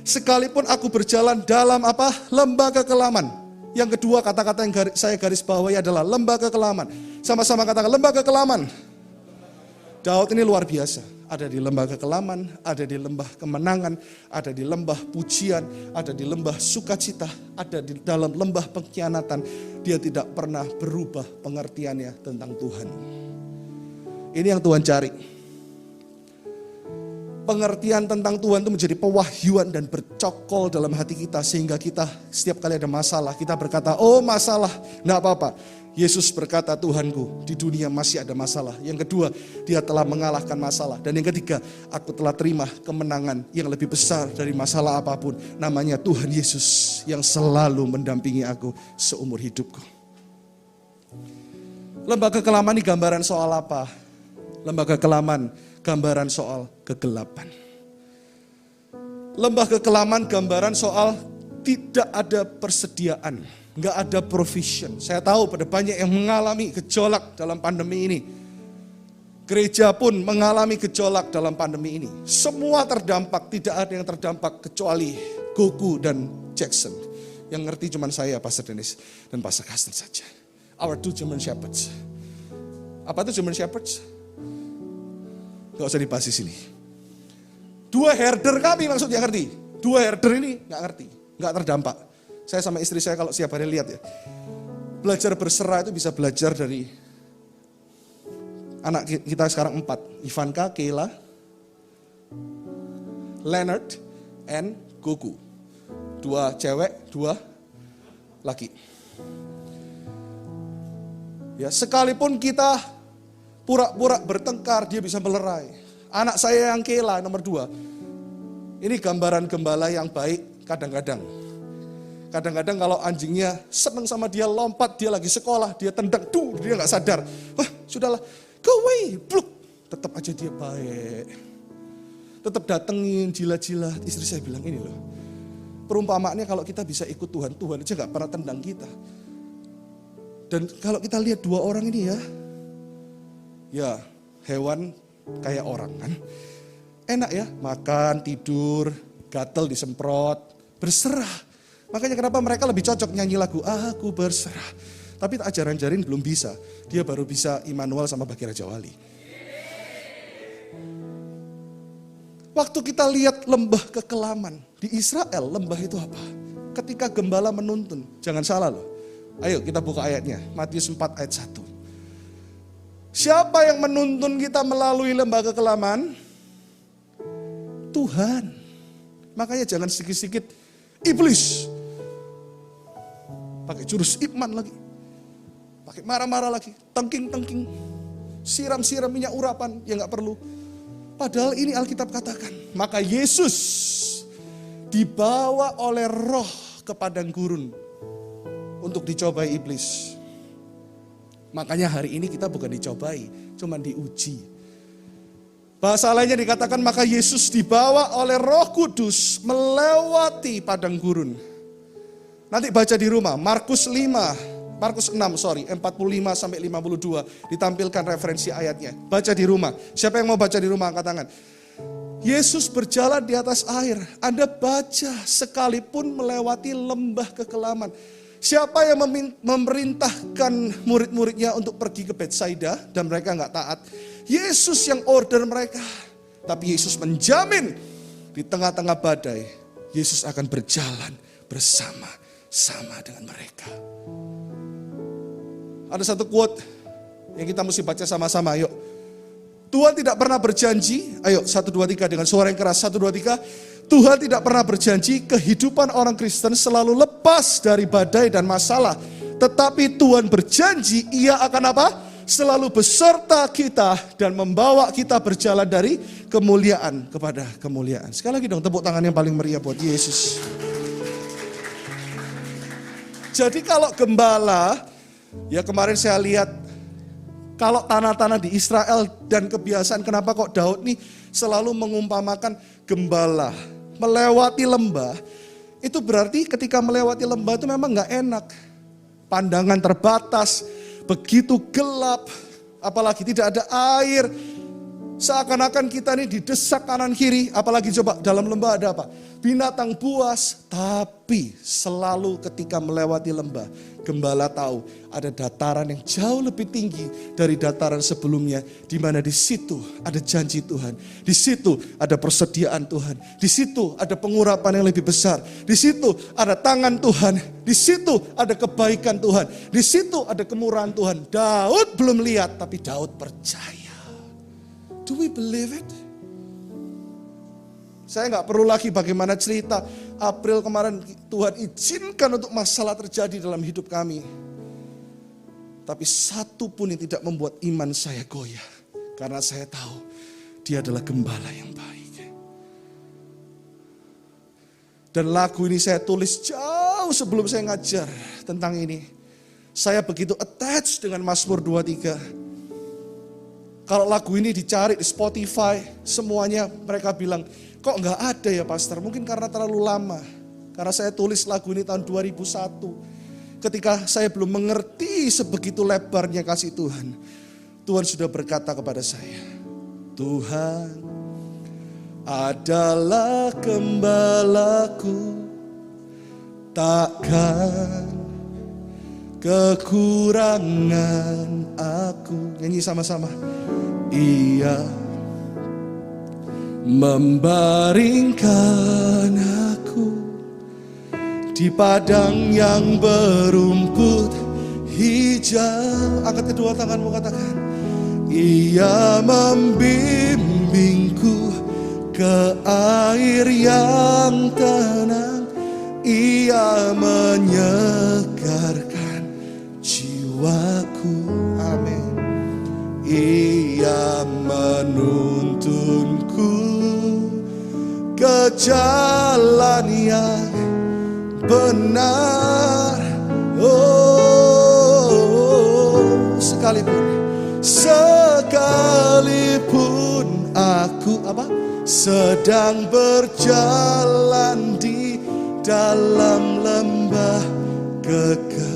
Speaker 2: Sekalipun aku berjalan dalam apa? Lembah kekelaman. Yang kedua kata-kata yang saya garis bawahi adalah lembah kekelaman. Sama-sama katakan lembah kekelaman. Daud ini luar biasa. Ada di lembah kekelaman, ada di lembah kemenangan, ada di lembah pujian, ada di lembah sukacita, ada di dalam lembah pengkhianatan. Dia tidak pernah berubah pengertiannya tentang Tuhan. Ini yang Tuhan cari. Pengertian tentang Tuhan itu menjadi pewahyuan dan bercokol dalam hati kita. Sehingga kita setiap kali ada masalah, kita berkata, oh masalah, enggak apa-apa. Yesus berkata, Tuhanku, di dunia masih ada masalah. Yang kedua, dia telah mengalahkan masalah. Dan yang ketiga, aku telah terima kemenangan yang lebih besar dari masalah apapun. Namanya Tuhan Yesus yang selalu mendampingi aku seumur hidupku. Lembah kekelaman ini gambaran soal apa? Lembah kekelaman, gambaran soal kegelapan. Lembah kekelaman, gambaran soal tidak ada persediaan. Nggak ada provision. Saya tahu pada banyak yang mengalami gejolak dalam pandemi ini. Gereja pun mengalami gejolak dalam pandemi ini. Semua terdampak, tidak ada yang terdampak kecuali Goku dan Jackson. Yang ngerti cuma saya, Pastor Dennis dan Pastor Kasten saja. Our two German Shepherds. Apa itu German Shepherds? Gak usah dibahas di sini. Dua herder kami maksudnya ngerti. Dua herder ini nggak ngerti, nggak terdampak. Saya sama istri saya kalau setiap hari lihat ya. Belajar berserah itu bisa belajar dari anak kita sekarang 4. Ivanka, Kayla, Leonard, and Goku. 2 cewek, 2 laki. Ya, sekalipun kita pura-pura bertengkar, dia bisa melerai. Anak saya yang Kayla nomor 2. Ini gambaran gembala yang baik kadang-kadang. Kadang-kadang kalau anjingnya seneng sama dia, lompat, dia lagi sekolah, dia tendang, dia gak sadar. Wah, sudahlah, go away, bluk. Tetap aja dia baik. Tetap datengin, jilat-jilat. Istri saya bilang ini loh, perumpamaannya kalau kita bisa ikut Tuhan, Tuhan aja gak pernah tendang kita. Dan kalau kita lihat 2 orang ini ya hewan kayak orang kan. Enak ya, makan, tidur, gatel disemprot, berserah. Makanya kenapa mereka lebih cocok nyanyi lagu Aku Berserah. Tapi ajaran Jarin belum bisa. Dia baru bisa Immanuel sama Bagi Raja Wali. Waktu kita lihat lembah kekelaman. Di Israel lembah itu apa? Ketika gembala menuntun. Jangan salah loh. Ayo kita buka ayatnya. Matius 4 ayat 1. Siapa yang menuntun kita melalui lembah kekelaman? Tuhan. Makanya jangan sedikit-sedikit iblis. Pakai jurus Ipman lagi. Pakai marah-marah lagi. Tengking-tengking. Siram-siram minyak urapan yang gak perlu. Padahal ini Alkitab katakan. Maka Yesus dibawa oleh roh ke padang gurun. Untuk dicobai iblis. Makanya hari ini kita bukan dicobai. Cuma diuji. Bahasa lainnya dikatakan maka Yesus dibawa oleh Roh Kudus melewati padang gurun. Nanti baca di rumah, Markus 6, 45 sampai 52 ditampilkan referensi ayatnya. Baca di rumah. Siapa yang mau baca di rumah angkat tangan. Yesus berjalan di atas air. Anda baca sekalipun melewati lembah kekelaman. Siapa yang memerintahkan murid-muridnya untuk pergi ke Betsaida dan mereka enggak taat? Yesus yang order mereka. Tapi Yesus menjamin di tengah-tengah badai, Yesus akan berjalan bersama-sama dengan mereka. Ada satu quote yang kita mesti baca sama-sama, yuk. Tuhan tidak pernah berjanji, ayo 1, 2, 3 dengan suara yang keras, 1, 2, 3. Tuhan tidak pernah berjanji kehidupan orang Kristen selalu lepas dari badai dan masalah. Tetapi Tuhan berjanji ia akan apa? selalu beserta kita dan membawa kita berjalan dari kemuliaan kepada kemuliaan. Sekali lagi dong tepuk tangan yang paling meriah buat Yesus. Jadi kalau gembala, ya kemarin saya lihat kalau tanah-tanah di Israel dan kebiasaan kenapa kok Daud nih selalu mengumpamakan gembala melewati lembah. Itu berarti ketika melewati lembah itu memang gak enak. Pandangan terbatas, begitu gelap, apalagi tidak ada air. Seakan-akan kita ini didesak kanan kiri, apalagi coba dalam lembah ada apa? Binatang buas, tapi selalu ketika melewati lembah, gembala tahu ada dataran yang jauh lebih tinggi dari dataran sebelumnya, di mana di situ ada janji Tuhan, di situ ada persediaan Tuhan, di situ ada pengurapan yang lebih besar, di situ ada tangan Tuhan, di situ ada kebaikan Tuhan, di situ ada kemurahan Tuhan. Daud belum lihat, tapi Daud percaya. Do we believe it? Saya gak perlu lagi bagaimana cerita April kemarin Tuhan izinkan untuk masalah terjadi dalam hidup kami. Tapi satu pun yang tidak membuat iman saya goyah. Karena saya tahu dia adalah gembala yang baik. Dan lagu ini saya tulis jauh sebelum saya ngajar tentang ini. Saya begitu attached dengan Mazmur 23. Kalau lagu ini dicari di Spotify, semuanya mereka bilang, kok nggak ada ya pastor? Mungkin karena terlalu lama. Karena saya tulis lagu ini tahun 2001. Ketika saya belum mengerti sebegitu lebarnya kasih Tuhan. Tuhan sudah berkata kepada saya, Tuhan adalah gembalaku, takkan kekurangan aku. Nyanyi sama-sama. Ia membaringkan aku di padang yang berumput hijau. Angkat kedua tanganmu, katakan. Ia membimbingku ke air yang tenang. Ia menyegarkan jiwaku. Amin. Ia menuntunku ke jalan yang benar. Oh, sekalipun aku sedang berjalan di dalam lembah kekelaman,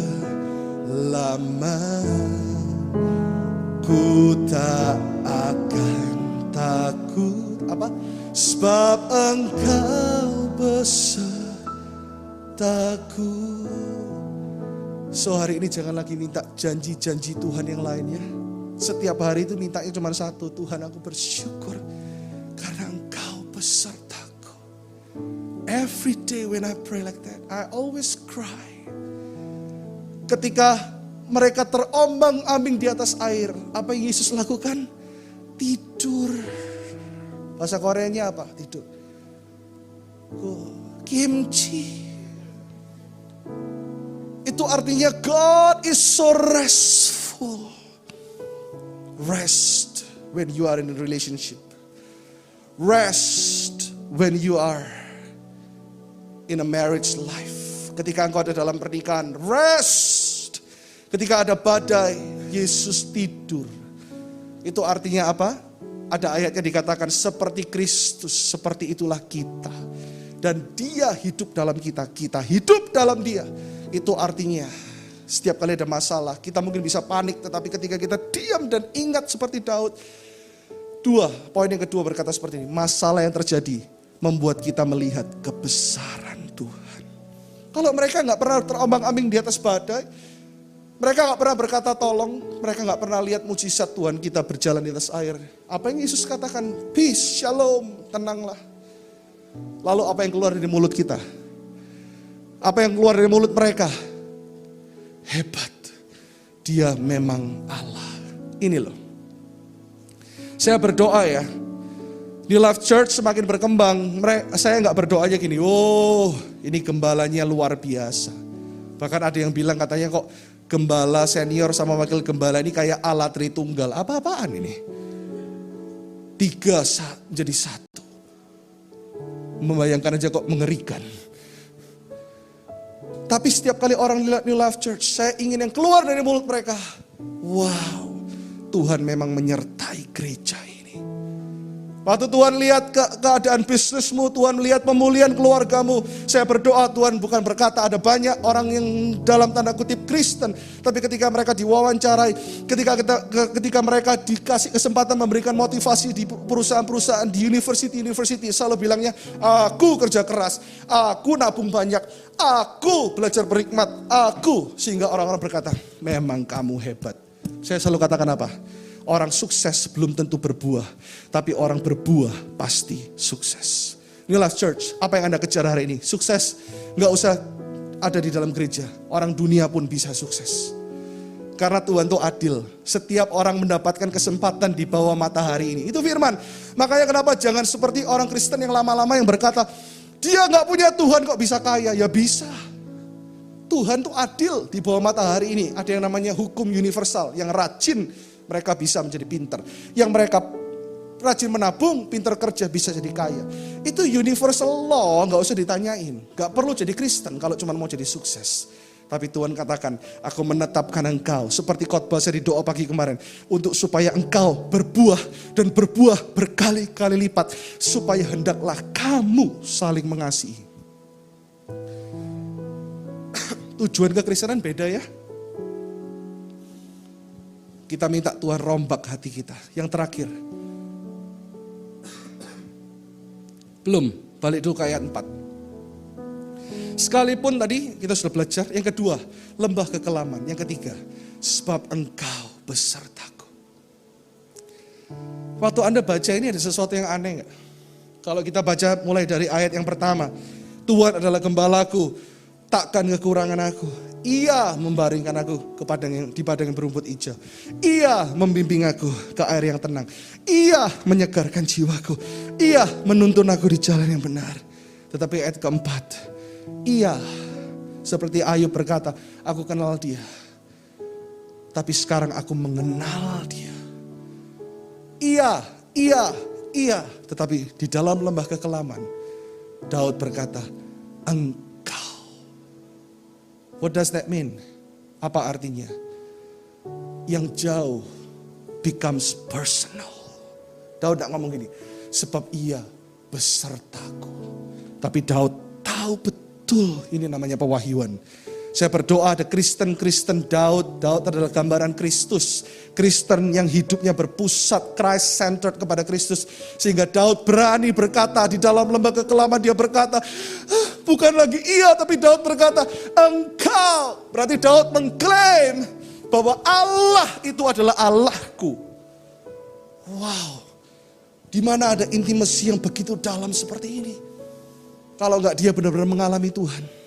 Speaker 2: ku tak akan takut sebab Engkau besertaku. So hari ini jangan lagi minta janji-janji Tuhan yang lainnya. Setiap hari itu mintanya cuma satu, Tuhan aku bersyukur karena Engkau besertaku. Every day when I pray like that, I always cry. Ketika mereka terombang-ambing di atas air, apa yang Yesus lakukan? Tidur. Bahasa Koreanya apa? Tidur. Kimchi. Itu artinya God is so restful. Rest when you are in a relationship. Rest when you are in a marriage life. Ketika engkau ada dalam pernikahan, rest. Ketika ada badai, Yesus tidur. Itu artinya apa? Ada ayatnya dikatakan seperti Kristus, seperti itulah kita. Dan dia hidup dalam kita, kita hidup dalam dia. Itu artinya setiap kali ada masalah, kita mungkin bisa panik. Tetapi ketika kita diam dan ingat seperti Daud. Poin yang kedua berkata seperti ini. Masalah yang terjadi membuat kita melihat kebesaran Tuhan. Kalau mereka gak pernah terombang-ambing di atas badai, mereka gak pernah berkata tolong, mereka gak pernah lihat mujizat Tuhan kita berjalan di atas air. Apa yang Yesus katakan? Peace, shalom, tenanglah. Lalu apa yang keluar dari mulut kita? Apa yang keluar dari mulut mereka? Hebat, dia memang Allah. Ini loh. Saya berdoa ya, di Life Church semakin berkembang. Saya gak berdoanya gini, oh ini gembalanya luar biasa. Bahkan ada yang bilang katanya kok gembala senior sama wakil gembala ini kayak alat Tritunggal. Apa-apaan ini? 3 jadi 1. Membayangkan aja kok mengerikan. Tapi setiap kali orang lihat New Life Church, saya ingin yang keluar dari mulut mereka. Wow, Tuhan memang menyertai gereja ini. Waktu Tuhan lihat keadaan bisnismu, Tuhan lihat pemulihan keluargamu. Saya berdoa Tuhan bukan berkata ada banyak orang yang dalam tanda kutip Kristen. Tapi ketika mereka diwawancarai, ketika mereka dikasih kesempatan memberikan motivasi di perusahaan-perusahaan, di university, selalu bilangnya, aku kerja keras, aku nabung banyak, aku belajar berhikmat, aku. Sehingga orang-orang berkata, memang kamu hebat. Saya selalu katakan apa? Orang sukses belum tentu berbuah, tapi orang berbuah pasti sukses. New Life Church, apa yang Anda kejar hari ini? Sukses gak usah ada di dalam gereja, orang dunia pun bisa sukses. Karena Tuhan itu adil, setiap orang mendapatkan kesempatan di bawah matahari ini. Itu firman. Makanya kenapa jangan seperti orang Kristen yang lama-lama yang berkata, dia gak punya Tuhan kok bisa kaya. Ya bisa. Tuhan itu adil di bawah matahari ini. Ada yang namanya hukum universal, yang rajin mereka bisa menjadi pintar. Yang mereka rajin menabung, pintar kerja bisa jadi kaya. Itu universal law, gak usah ditanyain. Gak perlu jadi Kristen kalau cuma mau jadi sukses. Tapi Tuhan katakan, aku menetapkan engkau. Seperti khotbah saya di doa pagi kemarin. Untuk supaya engkau berbuah dan berbuah berkali-kali lipat. Supaya hendaklah kamu saling mengasihi. Tujuan kekristenan beda ya. Kita minta Tuhan rombak hati kita. Yang terakhir. Belum, balik dulu ke ayat 4. Sekalipun tadi kita sudah belajar. Yang kedua, lembah kekelaman. Yang ketiga, sebab engkau besertaku. Waktu Anda baca ini ada sesuatu yang aneh gak? Kalau kita baca mulai dari ayat yang pertama. Tuhan adalah gembalaku, takkan kekurangan aku. Ia membaringkan aku di padang yang berumput hijau. Ia membimbing aku ke air yang tenang. Ia menyegarkan jiwaku. Ia menuntun aku di jalan yang benar. Tetapi ayat keempat, ia seperti Ayub berkata, aku kenal dia. Tapi sekarang aku mengenal dia. Ia. Tetapi di dalam lembah kekelaman, Daud berkata, engkau. What does that mean? Apa artinya? Yang jauh becomes personal. Daud tak ngomong gini, sebab ia besertaku. Tapi Daud tahu betul ini namanya pewahyuan. Saya berdoa ada Kristen Daud. Daud adalah gambaran Kristus. Kristen yang hidupnya berpusat Christ-centered kepada Kristus. Sehingga Daud berani berkata di dalam lembah kekelaman dia berkata, bukan lagi ia tapi Daud berkata, engkau. Berarti Daud mengklaim bahwa Allah itu adalah Allahku. Wow. Di mana ada intimasi yang begitu dalam seperti ini. Kalau enggak dia benar-benar mengalami Tuhan.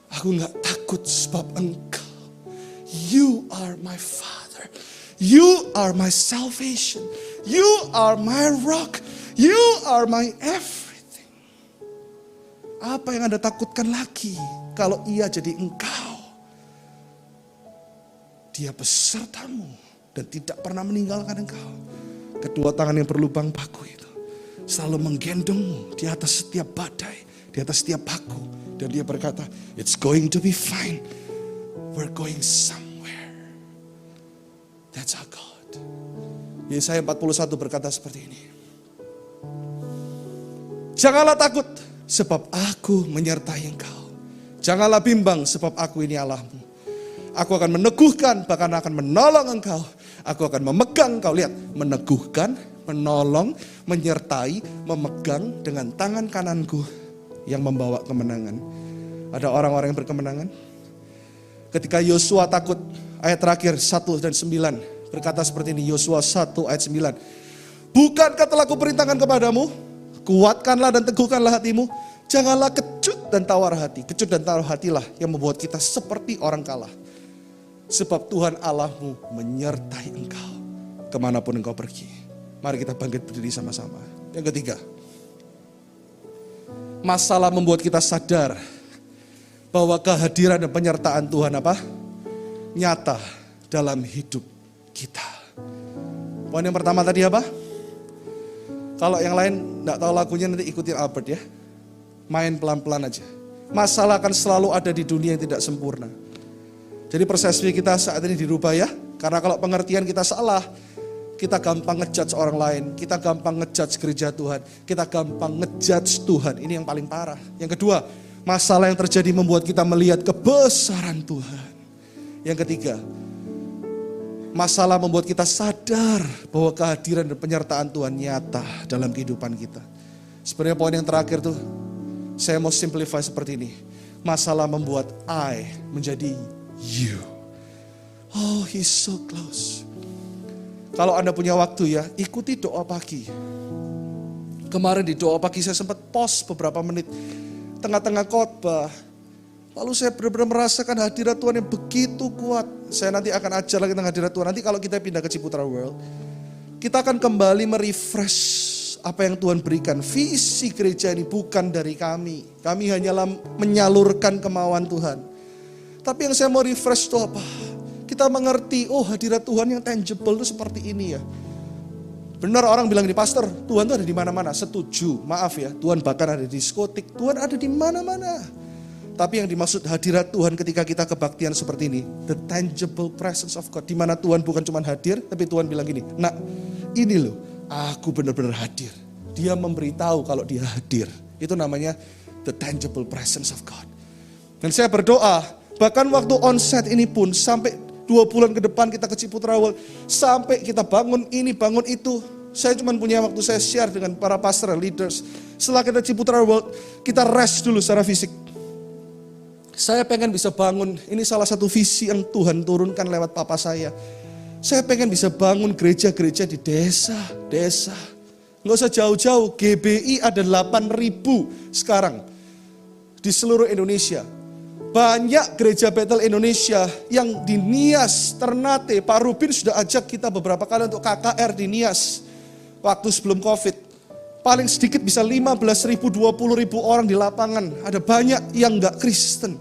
Speaker 2: Aku enggak takut sebab engkau. You are my Father. You are my salvation. You are my rock. You are my everything. Apa yang Anda takutkan lagi kalau ia jadi engkau? Dia besertamu dan tidak pernah meninggalkan engkau. Kedua tangan yang berlubang paku itu selalu menggendongmu di atas setiap badai, di atas setiap paku. Dan dia berkata, it's going to be fine. We're going somewhere. That's our God. Yesaya 41 berkata seperti ini. Janganlah takut, sebab aku menyertai engkau. Janganlah bimbang, sebab aku ini Allahmu. Aku akan meneguhkan, bahkan akan menolong engkau. Aku akan memegang engkau. Lihat, meneguhkan, menolong, menyertai, memegang dengan tangan kananku yang membawa kemenangan. Ada orang-orang yang berkemenangan. Ketika Yosua takut, ayat terakhir 1 dan 9 berkata seperti ini. Yosua 1 ayat 9. Bukankah telah kuperintahkan kepadamu, kuatkanlah dan teguhkanlah hatimu, janganlah kecut dan tawar hati. Kecut dan tawar hatilah yang membuat kita seperti orang kalah. Sebab Tuhan Allahmu menyertai engkau kemanapun engkau pergi. Mari kita bangkit berdiri sama-sama. Yang ketiga, masalah membuat kita sadar bahwa kehadiran dan penyertaan Tuhan apa? nyata dalam hidup kita. Poin yang pertama tadi apa? Kalau yang lain enggak tahu lagunya nanti ikutin Albert ya. Main pelan-pelan aja. Masalah akan selalu ada di dunia yang tidak sempurna. Jadi persepsi kita saat ini dirubah ya. Karena kalau pengertian kita salah, kita gampang ngejudge orang lain. Kita gampang ngejudge gereja Tuhan. Kita gampang ngejudge Tuhan. Ini yang paling parah. Yang kedua, masalah yang terjadi membuat kita melihat kebesaran Tuhan. Yang ketiga, masalah membuat kita sadar bahwa kehadiran dan penyertaan Tuhan nyata dalam kehidupan kita. Sebenarnya poin yang terakhir tuh, saya mau simplify seperti ini. Masalah membuat I menjadi you. Oh, he's so close. Kalau Anda punya waktu ya, ikuti doa pagi. Kemarin di doa pagi saya sempat pause beberapa menit. Tengah-tengah khotbah. Lalu saya benar-benar merasakan hadirat Tuhan yang begitu kuat. Saya nanti akan ajar lagi tentang hadirat Tuhan. Nanti kalau kita pindah ke Ciputra World, kita akan kembali merefresh apa yang Tuhan berikan. Visi gereja ini bukan dari kami. Kami hanyalah menyalurkan kemauan Tuhan. Tapi yang saya mau refresh itu apa? Kita mengerti, oh hadirat Tuhan yang tangible itu seperti ini ya. Benar orang bilang di pastor, Tuhan itu ada di mana-mana. Setuju, maaf ya. Tuhan bahkan ada di diskotik, Tuhan ada di mana-mana. Tapi yang dimaksud hadirat Tuhan ketika kita kebaktian seperti ini, the tangible presence of God. Di mana Tuhan bukan cuma hadir, tapi Tuhan bilang gini, nak ini loh, aku benar-benar hadir. Dia memberitahu kalau dia hadir. Itu namanya the tangible presence of God. Dan saya berdoa, bahkan waktu onset ini pun sampai 2 bulan ke depan kita ke Ciputra World, sampai kita bangun ini, bangun itu. Saya cuma punya waktu saya share dengan para pastor, leaders. Setelah kita Ciputra World, kita rest dulu secara fisik. Saya pengen bisa bangun, ini salah satu visi yang Tuhan turunkan lewat papa saya. Saya pengen bisa bangun gereja-gereja di desa. Nggak usah jauh-jauh, GBI ada 8.000 sekarang di seluruh Indonesia. Banyak gereja Bethel Indonesia yang di Nias, Ternate, Pak Rubin sudah ajak kita beberapa kali untuk KKR di Nias. Waktu sebelum COVID. Paling sedikit bisa 15.000, 20.000 orang di lapangan. Ada banyak yang nggak Kristen.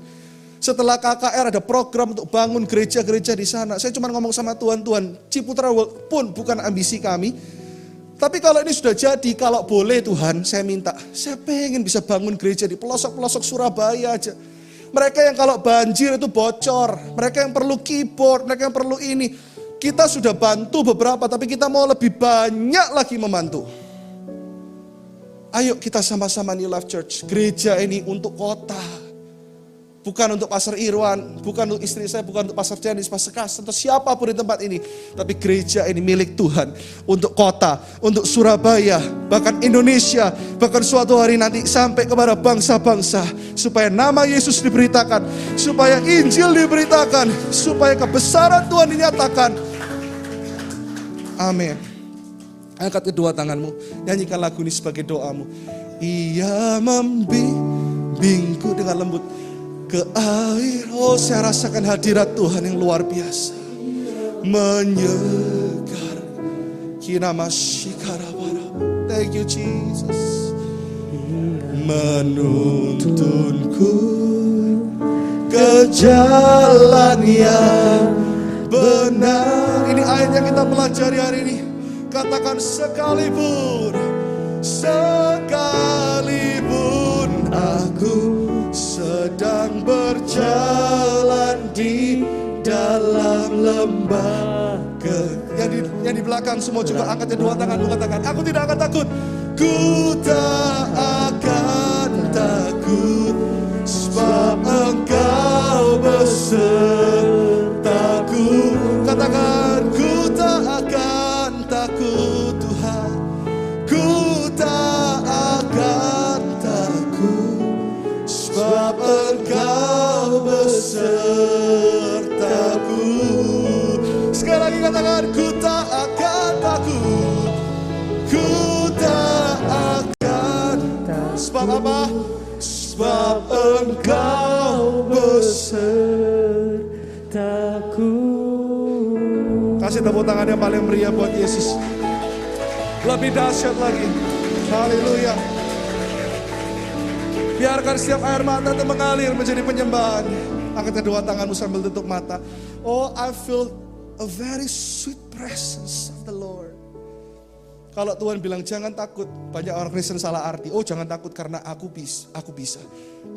Speaker 2: Setelah KKR ada program untuk bangun gereja-gereja di sana. Saya cuma ngomong sama Tuhan, Ciputra World pun bukan ambisi kami. Tapi kalau ini sudah jadi, kalau boleh Tuhan, saya minta. Saya pengen bisa bangun gereja di pelosok-pelosok Surabaya aja. Mereka yang kalau banjir itu bocor. Mereka yang perlu keyboard, mereka yang perlu ini. Kita sudah bantu beberapa, tapi kita mau lebih banyak lagi membantu. Ayo kita sama-sama New Life Church. Gereja ini untuk kota. Bukan untuk Pastor Irwan, bukan untuk istri saya, bukan untuk Pastor Janis, Pastor Kas, atau siapapun di tempat ini. Tapi gereja ini milik Tuhan. Untuk kota, untuk Surabaya, bahkan Indonesia. Bahkan suatu hari nanti sampai kepada bangsa-bangsa. Supaya nama Yesus diberitakan. Supaya Injil diberitakan. Supaya kebesaran Tuhan dinyatakan. Amin. Angkat kedua tanganmu, nyanyikan lagu ini sebagai doamu. Ia membimbingku dengan lembut ke air. Oh, saya rasakan hadirat Tuhan yang luar biasa. Menyegar. Thank you Jesus. Menuntunku ke jalan yang benar. Ini ayat yang kita pelajari hari ini. Katakan sekalipun aku sedang berjalan di dalam lembah yang di belakang semua juga angkat kedua tangan, katakan aku tidak akan takut. Ku tak akan takut sebab Engkau besertaku. Katakan ku tak akan takut Tuhan, ku tak akan takut sebab Engkau besertaku. Sekali lagi katakan ku tak akan takut, ku tak akan takut. Sebab apa? Sebab Engkau besertaku. Kasih tepuk tangan yang paling meriah buat Yesus. Lebih dahsyat lagi. Haleluya. Biarkan setiap air mata itu mengalir menjadi penyembahan. Angkat kedua tanganmu sambil tutup mata. Oh, I feel a very sweet presence of the Lord. Kalau Tuhan bilang jangan takut, banyak orang Kristen salah arti. Oh, jangan takut karena aku bisa.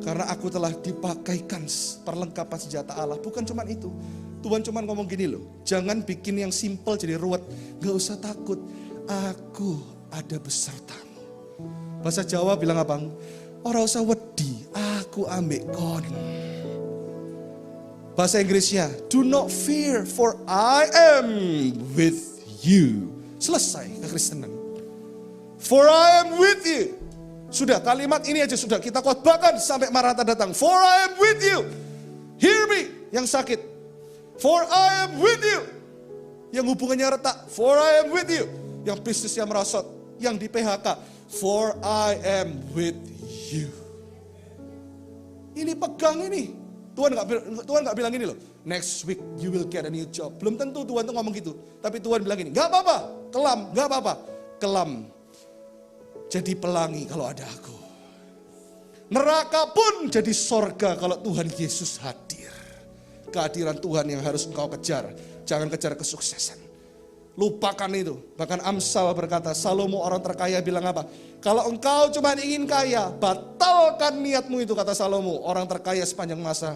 Speaker 2: Karena aku telah dipakaikan perlengkapan senjata Allah. Bukan cuma itu. Tuhan cuma ngomong gini loh, jangan bikin yang simple jadi ruwet. Gak usah takut, aku ada besertamu. Bahasa Jawa bilang apa? Ora usah wedi, aku ambek kon. Bahasa Inggrisnya, do not fear for I am with you. Selesai kekristenan. For I am with you. Sudah, kalimat ini aja sudah kita khotbahkan sampai Maranatha datang. For I am with you. Hear me, yang sakit. For I am with you. Yang hubungannya retak. For I am with you. Yang bisnisnya merosot. Yang di PHK. For I am with you. Ini pegang ini. Tuhan nggak bilang ini loh. Next week you will get a new job. Belum tentu Tuhan tuh ngomong gitu. Tapi Tuhan bilang ini, nggak apa-apa, kelam, nggak apa-apa, kelam. Jadi pelangi kalau ada aku. Neraka pun jadi sorga kalau Tuhan Yesus hadir. Kehadiran Tuhan yang harus engkau kejar. Jangan kejar kesuksesan. Lupakan itu. Bahkan Amsal berkata, Salomo orang terkaya bilang apa? Kalau engkau cuma ingin kaya, batalkan niatmu itu, kata Salomo. Orang terkaya sepanjang masa.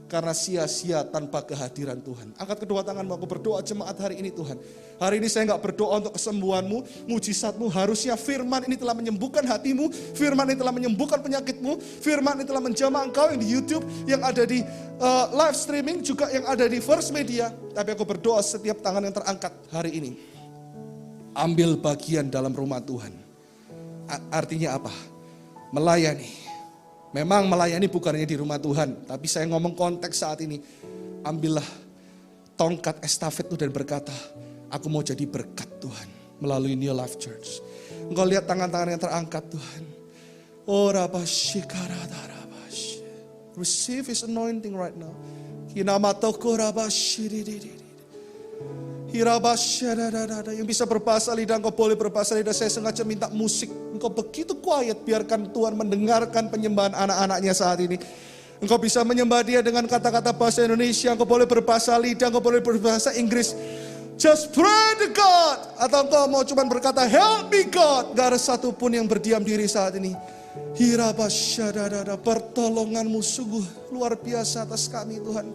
Speaker 2: Karena sia-sia tanpa kehadiran Tuhan. Angkat kedua tanganmu, aku berdoa jemaat hari ini Tuhan. Hari ini saya gak berdoa untuk kesembuhanmu, mujizatmu. Harusnya firman ini telah menyembuhkan hatimu. Firman ini telah menyembuhkan penyakitmu. Firman ini telah menjamah engkau yang di YouTube, yang ada di live streaming, juga yang ada di First Media. Tapi aku berdoa setiap tangan yang terangkat hari ini. Ambil bagian dalam rumah Tuhan. Artinya apa? Melayani. Memang melayani bukan hanya di rumah Tuhan. Tapi saya ngomong konteks saat ini. Ambillah tongkat estafet itu dan berkata, aku mau jadi berkat Tuhan melalui New Life Church. Engkau lihat tangan-tangan yang terangkat Tuhan. Oh rabashikaradarabash. Receive His anointing right now. Kinamatoko rabashidididid. Yang bisa berbahasa lidah, engkau boleh berbahasa lidah. Saya sengaja minta musik. Engkau begitu quiet, biarkan Tuhan mendengarkan penyembahan anak-anaknya saat ini. Engkau bisa menyembah Dia dengan kata-kata bahasa Indonesia. Engkau boleh berbahasa lidah, engkau boleh berbahasa Inggris. Just pray to God. Atau engkau mau cuma berkata, help me God. Gak ada satupun yang berdiam diri saat ini. Pertolonganmu sungguh luar biasa atas kami Tuhan.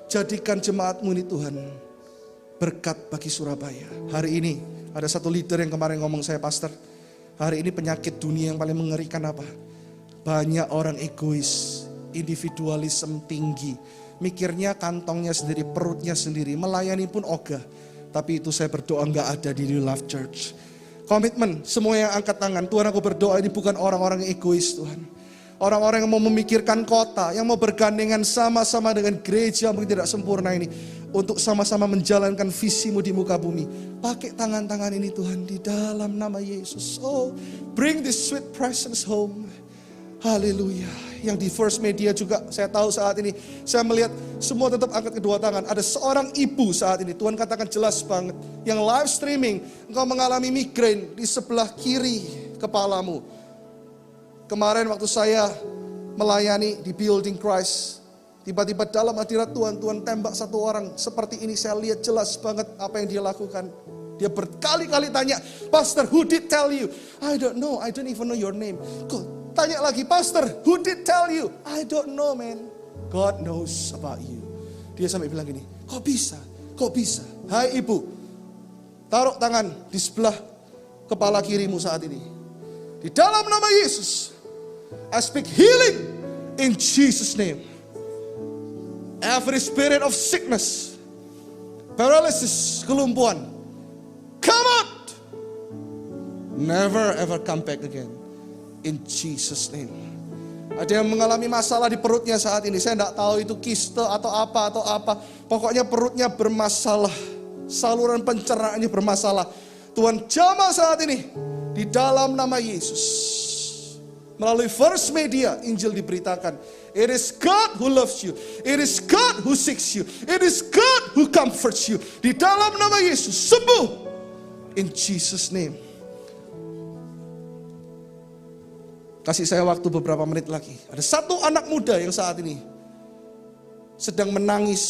Speaker 2: Jadikan jemaatmu ini Tuhan berkat bagi Surabaya. Hari ini ada satu leader yang kemarin ngomong, saya pastor, hari ini penyakit dunia yang paling mengerikan apa? Banyak orang egois, individualisme tinggi, mikirnya kantongnya sendiri, perutnya sendiri, melayani pun ogah. Tapi itu saya berdoa gak ada di New Life Church. Komitmen, semua yang angkat tangan. Tuhan, aku berdoa ini bukan orang-orang yang egois Tuhan. Orang-orang yang mau memikirkan kota, yang mau bergandengan sama-sama dengan gereja yang tidak sempurna ini. Untuk sama-sama menjalankan visimu di muka bumi. Pakai tangan-tangan ini Tuhan di dalam nama Yesus. Oh, bring this sweet presence home. Haleluya. Yang di First Media juga saya tahu saat ini. Saya melihat semua tetap angkat kedua tangan. Ada seorang ibu saat ini. Tuhan katakan jelas banget. Yang live streaming. Engkau mengalami migrain di sebelah kiri kepalamu. Kemarin waktu saya melayani di Building Christ. Tiba-tiba dalam hadirat Tuhan, Tuhan tembak satu orang. Seperti ini saya lihat jelas banget apa yang dia lakukan. Dia berkali-kali tanya, Pastor, who did tell you? I don't know, I don't even know your name. Kok tanya lagi, Pastor, who did tell you? I don't know, man. God knows about you. Dia sampai bilang gini, kok bisa? Kok bisa? Hai ibu, taruh tangan di sebelah kepala kirimu saat ini. Di dalam nama Yesus, I speak healing in Jesus' name. Every spirit of sickness, paralysis, kelumpuhan, come out. Never ever come back again. In Jesus' name. Ada yang mengalami masalah di perutnya saat ini. Saya tidak tahu itu kiste atau apa. Pokoknya perutnya bermasalah. Saluran pencernaannya bermasalah. Tuhan jamah saat ini. Di dalam nama Yesus. Melalui First Media, Injil diberitakan. It is God who loves you. It is God who seeks you. It is God who comforts you. Di dalam nama Yesus, sembuh. In Jesus' name. Kasih saya waktu beberapa menit lagi. Ada satu anak muda yang saat ini sedang menangis.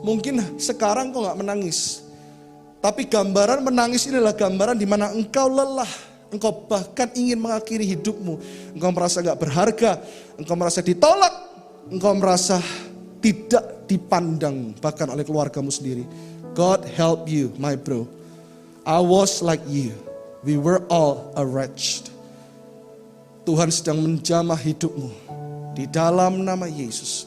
Speaker 2: Mungkin sekarang kok gak menangis. Tapi gambaran menangis ini adalah gambaran di mana engkau lelah. Engkau bahkan ingin mengakhiri hidupmu. Engkau merasa gak berharga. Engkau merasa ditolak. Engkau merasa tidak dipandang bahkan oleh keluargamu sendiri. God help you, my bro. I was like you. We were all a wretched. Tuhan sedang menjamah hidupmu di dalam nama Yesus.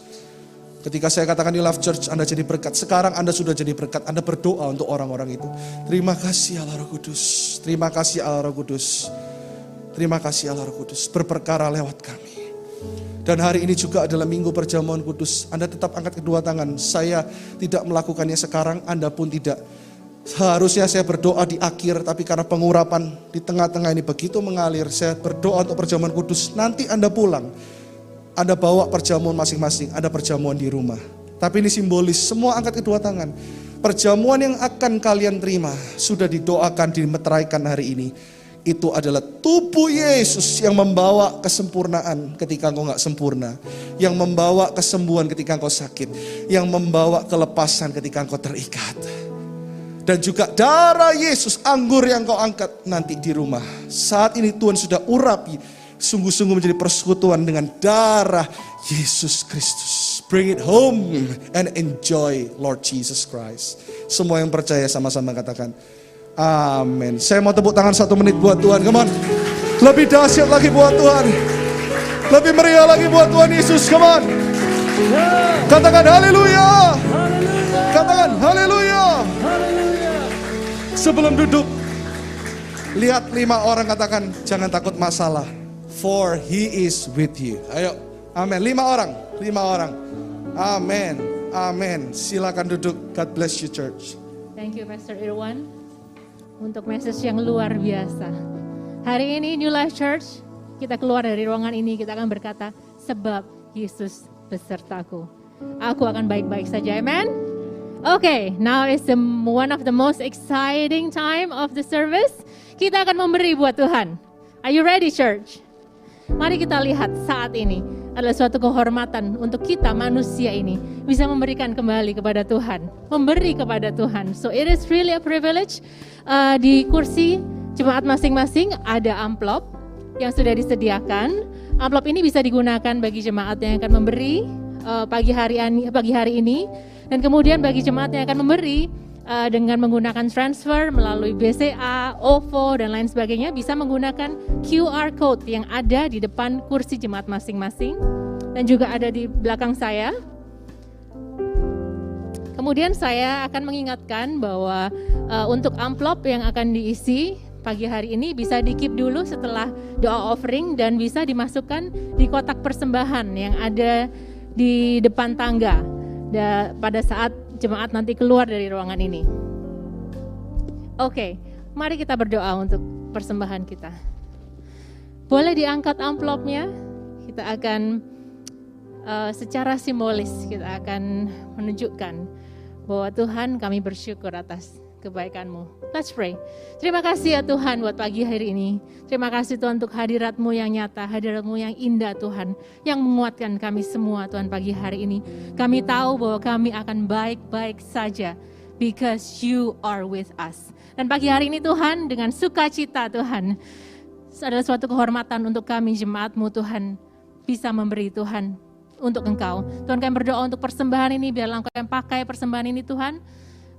Speaker 2: Ketika saya katakan di Love Church Anda jadi berkat, sekarang Anda sudah jadi berkat. Anda berdoa untuk orang-orang itu. Terima kasih Allah Roh Kudus. Terima kasih Allah Roh Kudus. Terima kasih Allah Roh Kudus. Berperkara lewat kami. Dan hari ini juga adalah minggu perjamuan kudus. Anda tetap angkat kedua tangan. Saya tidak melakukannya sekarang, Anda pun tidak. Seharusnya saya berdoa di akhir, tapi karena pengurapan di tengah-tengah ini begitu mengalir, saya berdoa untuk perjamuan kudus. Nanti Anda pulang, Anda bawa perjamuan masing-masing, ada perjamuan di rumah. Tapi ini simbolis, semua angkat kedua tangan. Perjamuan yang akan kalian terima, sudah didoakan, dimeteraikan hari ini. Itu adalah tubuh Yesus yang membawa kesempurnaan ketika engkau gak sempurna. Yang membawa kesembuhan ketika engkau sakit. Yang membawa kelepasan ketika engkau terikat. Dan juga darah Yesus, anggur yang kau angkat nanti di rumah. Saat ini Tuhan sudah urapi, sungguh-sungguh menjadi persekutuan dengan darah Yesus Kristus. Bring it home and enjoy Lord Jesus Christ. Semua yang percaya sama-sama katakan, amin. Saya mau tepuk tangan 1 menit buat Tuhan, come on. Lebih dahsyat lagi buat Tuhan. Lebih meriah lagi buat Tuhan Yesus, come on. Katakan haleluya. Katakan haleluya. Sebelum duduk, lihat 5 orang katakan, jangan takut masalah. For He is with you. Ayo, amin. 5 orang, 5 orang. Amin, amin. Silakan duduk. God bless you, church.
Speaker 3: Thank you, Pastor Irwan, untuk message yang luar biasa. Hari ini New Life Church, kita keluar dari ruangan ini, kita akan berkata, sebab Yesus besertaku. Aku akan baik-baik saja, amen. Okay, now is one of the most exciting time of the service. Kita akan memberi buat Tuhan. Are you ready, church? Mari kita lihat saat ini adalah suatu kehormatan untuk kita manusia ini bisa memberikan kembali kepada Tuhan, memberi kepada Tuhan. So it is really a privilege. Di kursi jemaat masing-masing ada amplop yang sudah disediakan. Amplop ini bisa digunakan bagi jemaat yang akan memberi pagi hari ini. Dan kemudian bagi jemaat yang akan memberi dengan menggunakan transfer melalui BCA, OVO, dan lain sebagainya, bisa menggunakan QR Code yang ada di depan kursi jemaat masing-masing dan juga ada di belakang saya. Kemudian saya akan mengingatkan bahwa untuk amplop yang akan diisi pagi hari ini bisa di-keep dulu setelah doa offering dan bisa dimasukkan di kotak persembahan yang ada di depan tangga pada saat jemaat nanti keluar dari ruangan ini. Oke, mari kita berdoa untuk persembahan kita. Boleh diangkat amplopnya, kita akan secara simbolis kita akan menunjukkan bahwa Tuhan, kami bersyukur atas kebaikan-Mu. Let's pray. Terima kasih ya Tuhan buat pagi hari ini. Terima kasih Tuhan untuk hadirat-Mu yang nyata, hadirat-Mu yang indah Tuhan, yang menguatkan kami semua Tuhan pagi hari ini. Kami tahu bahwa kami akan baik-baik saja because You are with us. Dan pagi hari ini Tuhan, dengan sukacita Tuhan, adalah suatu kehormatan untuk kami jemaat-Mu Tuhan, bisa memberi Tuhan untuk Engkau. Tuhan, kami berdoa untuk persembahan ini, biarlah Engkau yang pakai persembahan ini Tuhan,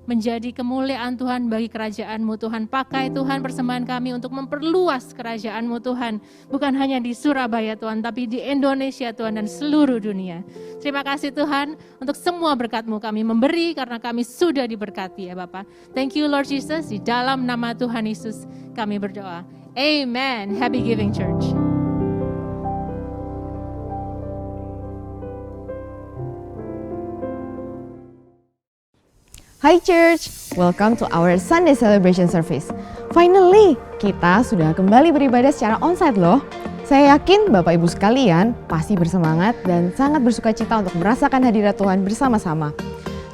Speaker 3: menjadi kemuliaan Tuhan bagi kerajaan-Mu Tuhan. Pakai Tuhan persembahan kami untuk memperluas kerajaan-Mu Tuhan. Bukan hanya di Surabaya Tuhan, tapi di Indonesia Tuhan dan seluruh dunia. Terima kasih Tuhan untuk semua berkat-Mu kami memberi karena kami sudah diberkati ya Bapak. Thank you Lord Jesus, di dalam nama Tuhan Yesus kami berdoa. Amen. Happy Giving Church.
Speaker 4: Hi Church, welcome to our Sunday Celebration Service. Finally, kita sudah kembali beribadah secara onsite loh. Saya yakin Bapak Ibu sekalian pasti bersemangat dan sangat bersukacita untuk merasakan hadirat Tuhan bersama-sama.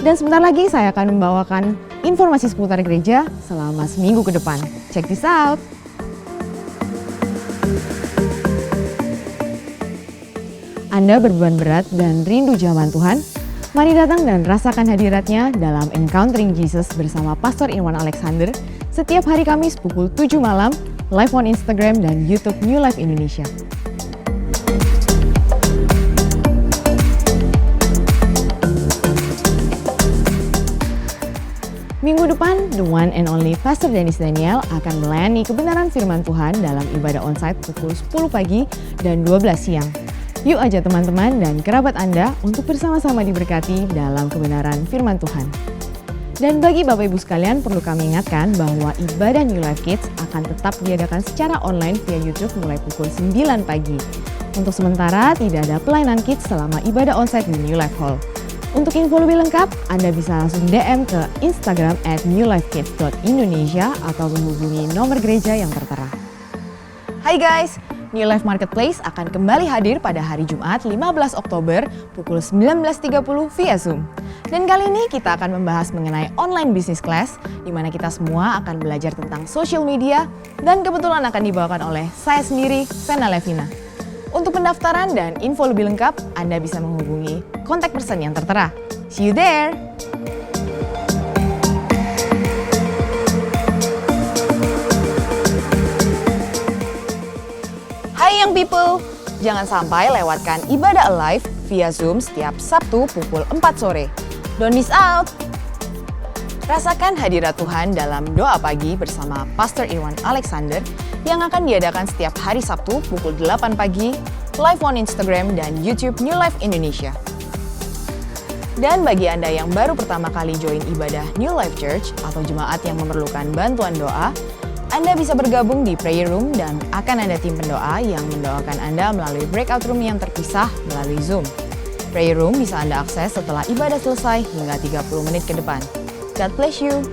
Speaker 4: Dan sebentar lagi saya akan membawakan informasi seputar gereja selama seminggu ke depan. Check this out! Anda berbeban berat dan rindu jaman Tuhan? Mari datang dan rasakan hadiratnya dalam Encountering Jesus bersama Pastor Irwan Alexander setiap hari Kamis pukul 7 malam, live on Instagram dan YouTube New Life Indonesia. Minggu depan, the one and only Pastor Dennis Daniel akan melayani kebenaran firman Tuhan dalam ibadah onsite pukul 10 pagi dan 12 siang. Yuk ajak teman-teman dan kerabat Anda untuk bersama-sama diberkati dalam kebenaran firman Tuhan. Dan bagi Bapak Ibu sekalian, perlu kami ingatkan bahwa ibadah New Life Kids akan tetap diadakan secara online via YouTube mulai pukul 9 pagi. Untuk sementara, tidak ada pelayanan kids selama ibadah onsite di New Life Hall. Untuk info lebih lengkap, Anda bisa langsung DM ke Instagram @newlifekids.indonesia atau menghubungi nomor gereja yang tertera. Hai guys, New Life Marketplace akan kembali hadir pada hari Jumat 15 Oktober pukul 19.30 via Zoom. Dan kali ini kita akan membahas mengenai online business class, di mana kita semua akan belajar tentang social media dan kebetulan akan dibawakan oleh saya sendiri, Vena Levina. Untuk pendaftaran dan info lebih lengkap, Anda bisa menghubungi kontak person yang tertera. See you there! Hai young people! Jangan sampai lewatkan ibadah Alive via Zoom setiap Sabtu pukul 4 sore. Don't miss out! Rasakan hadirat Tuhan dalam doa pagi bersama Pastor Irwan Alexander yang akan diadakan setiap hari Sabtu pukul 8 pagi, live on Instagram dan YouTube New Life Indonesia. Dan bagi Anda yang baru pertama kali join ibadah New Life Church atau jemaat yang memerlukan bantuan doa, Anda bisa bergabung di prayer room dan akan ada tim pendoa yang mendoakan Anda melalui breakout room yang terpisah melalui Zoom. Prayer room bisa Anda akses setelah ibadah selesai hingga 30 menit ke depan. God bless you!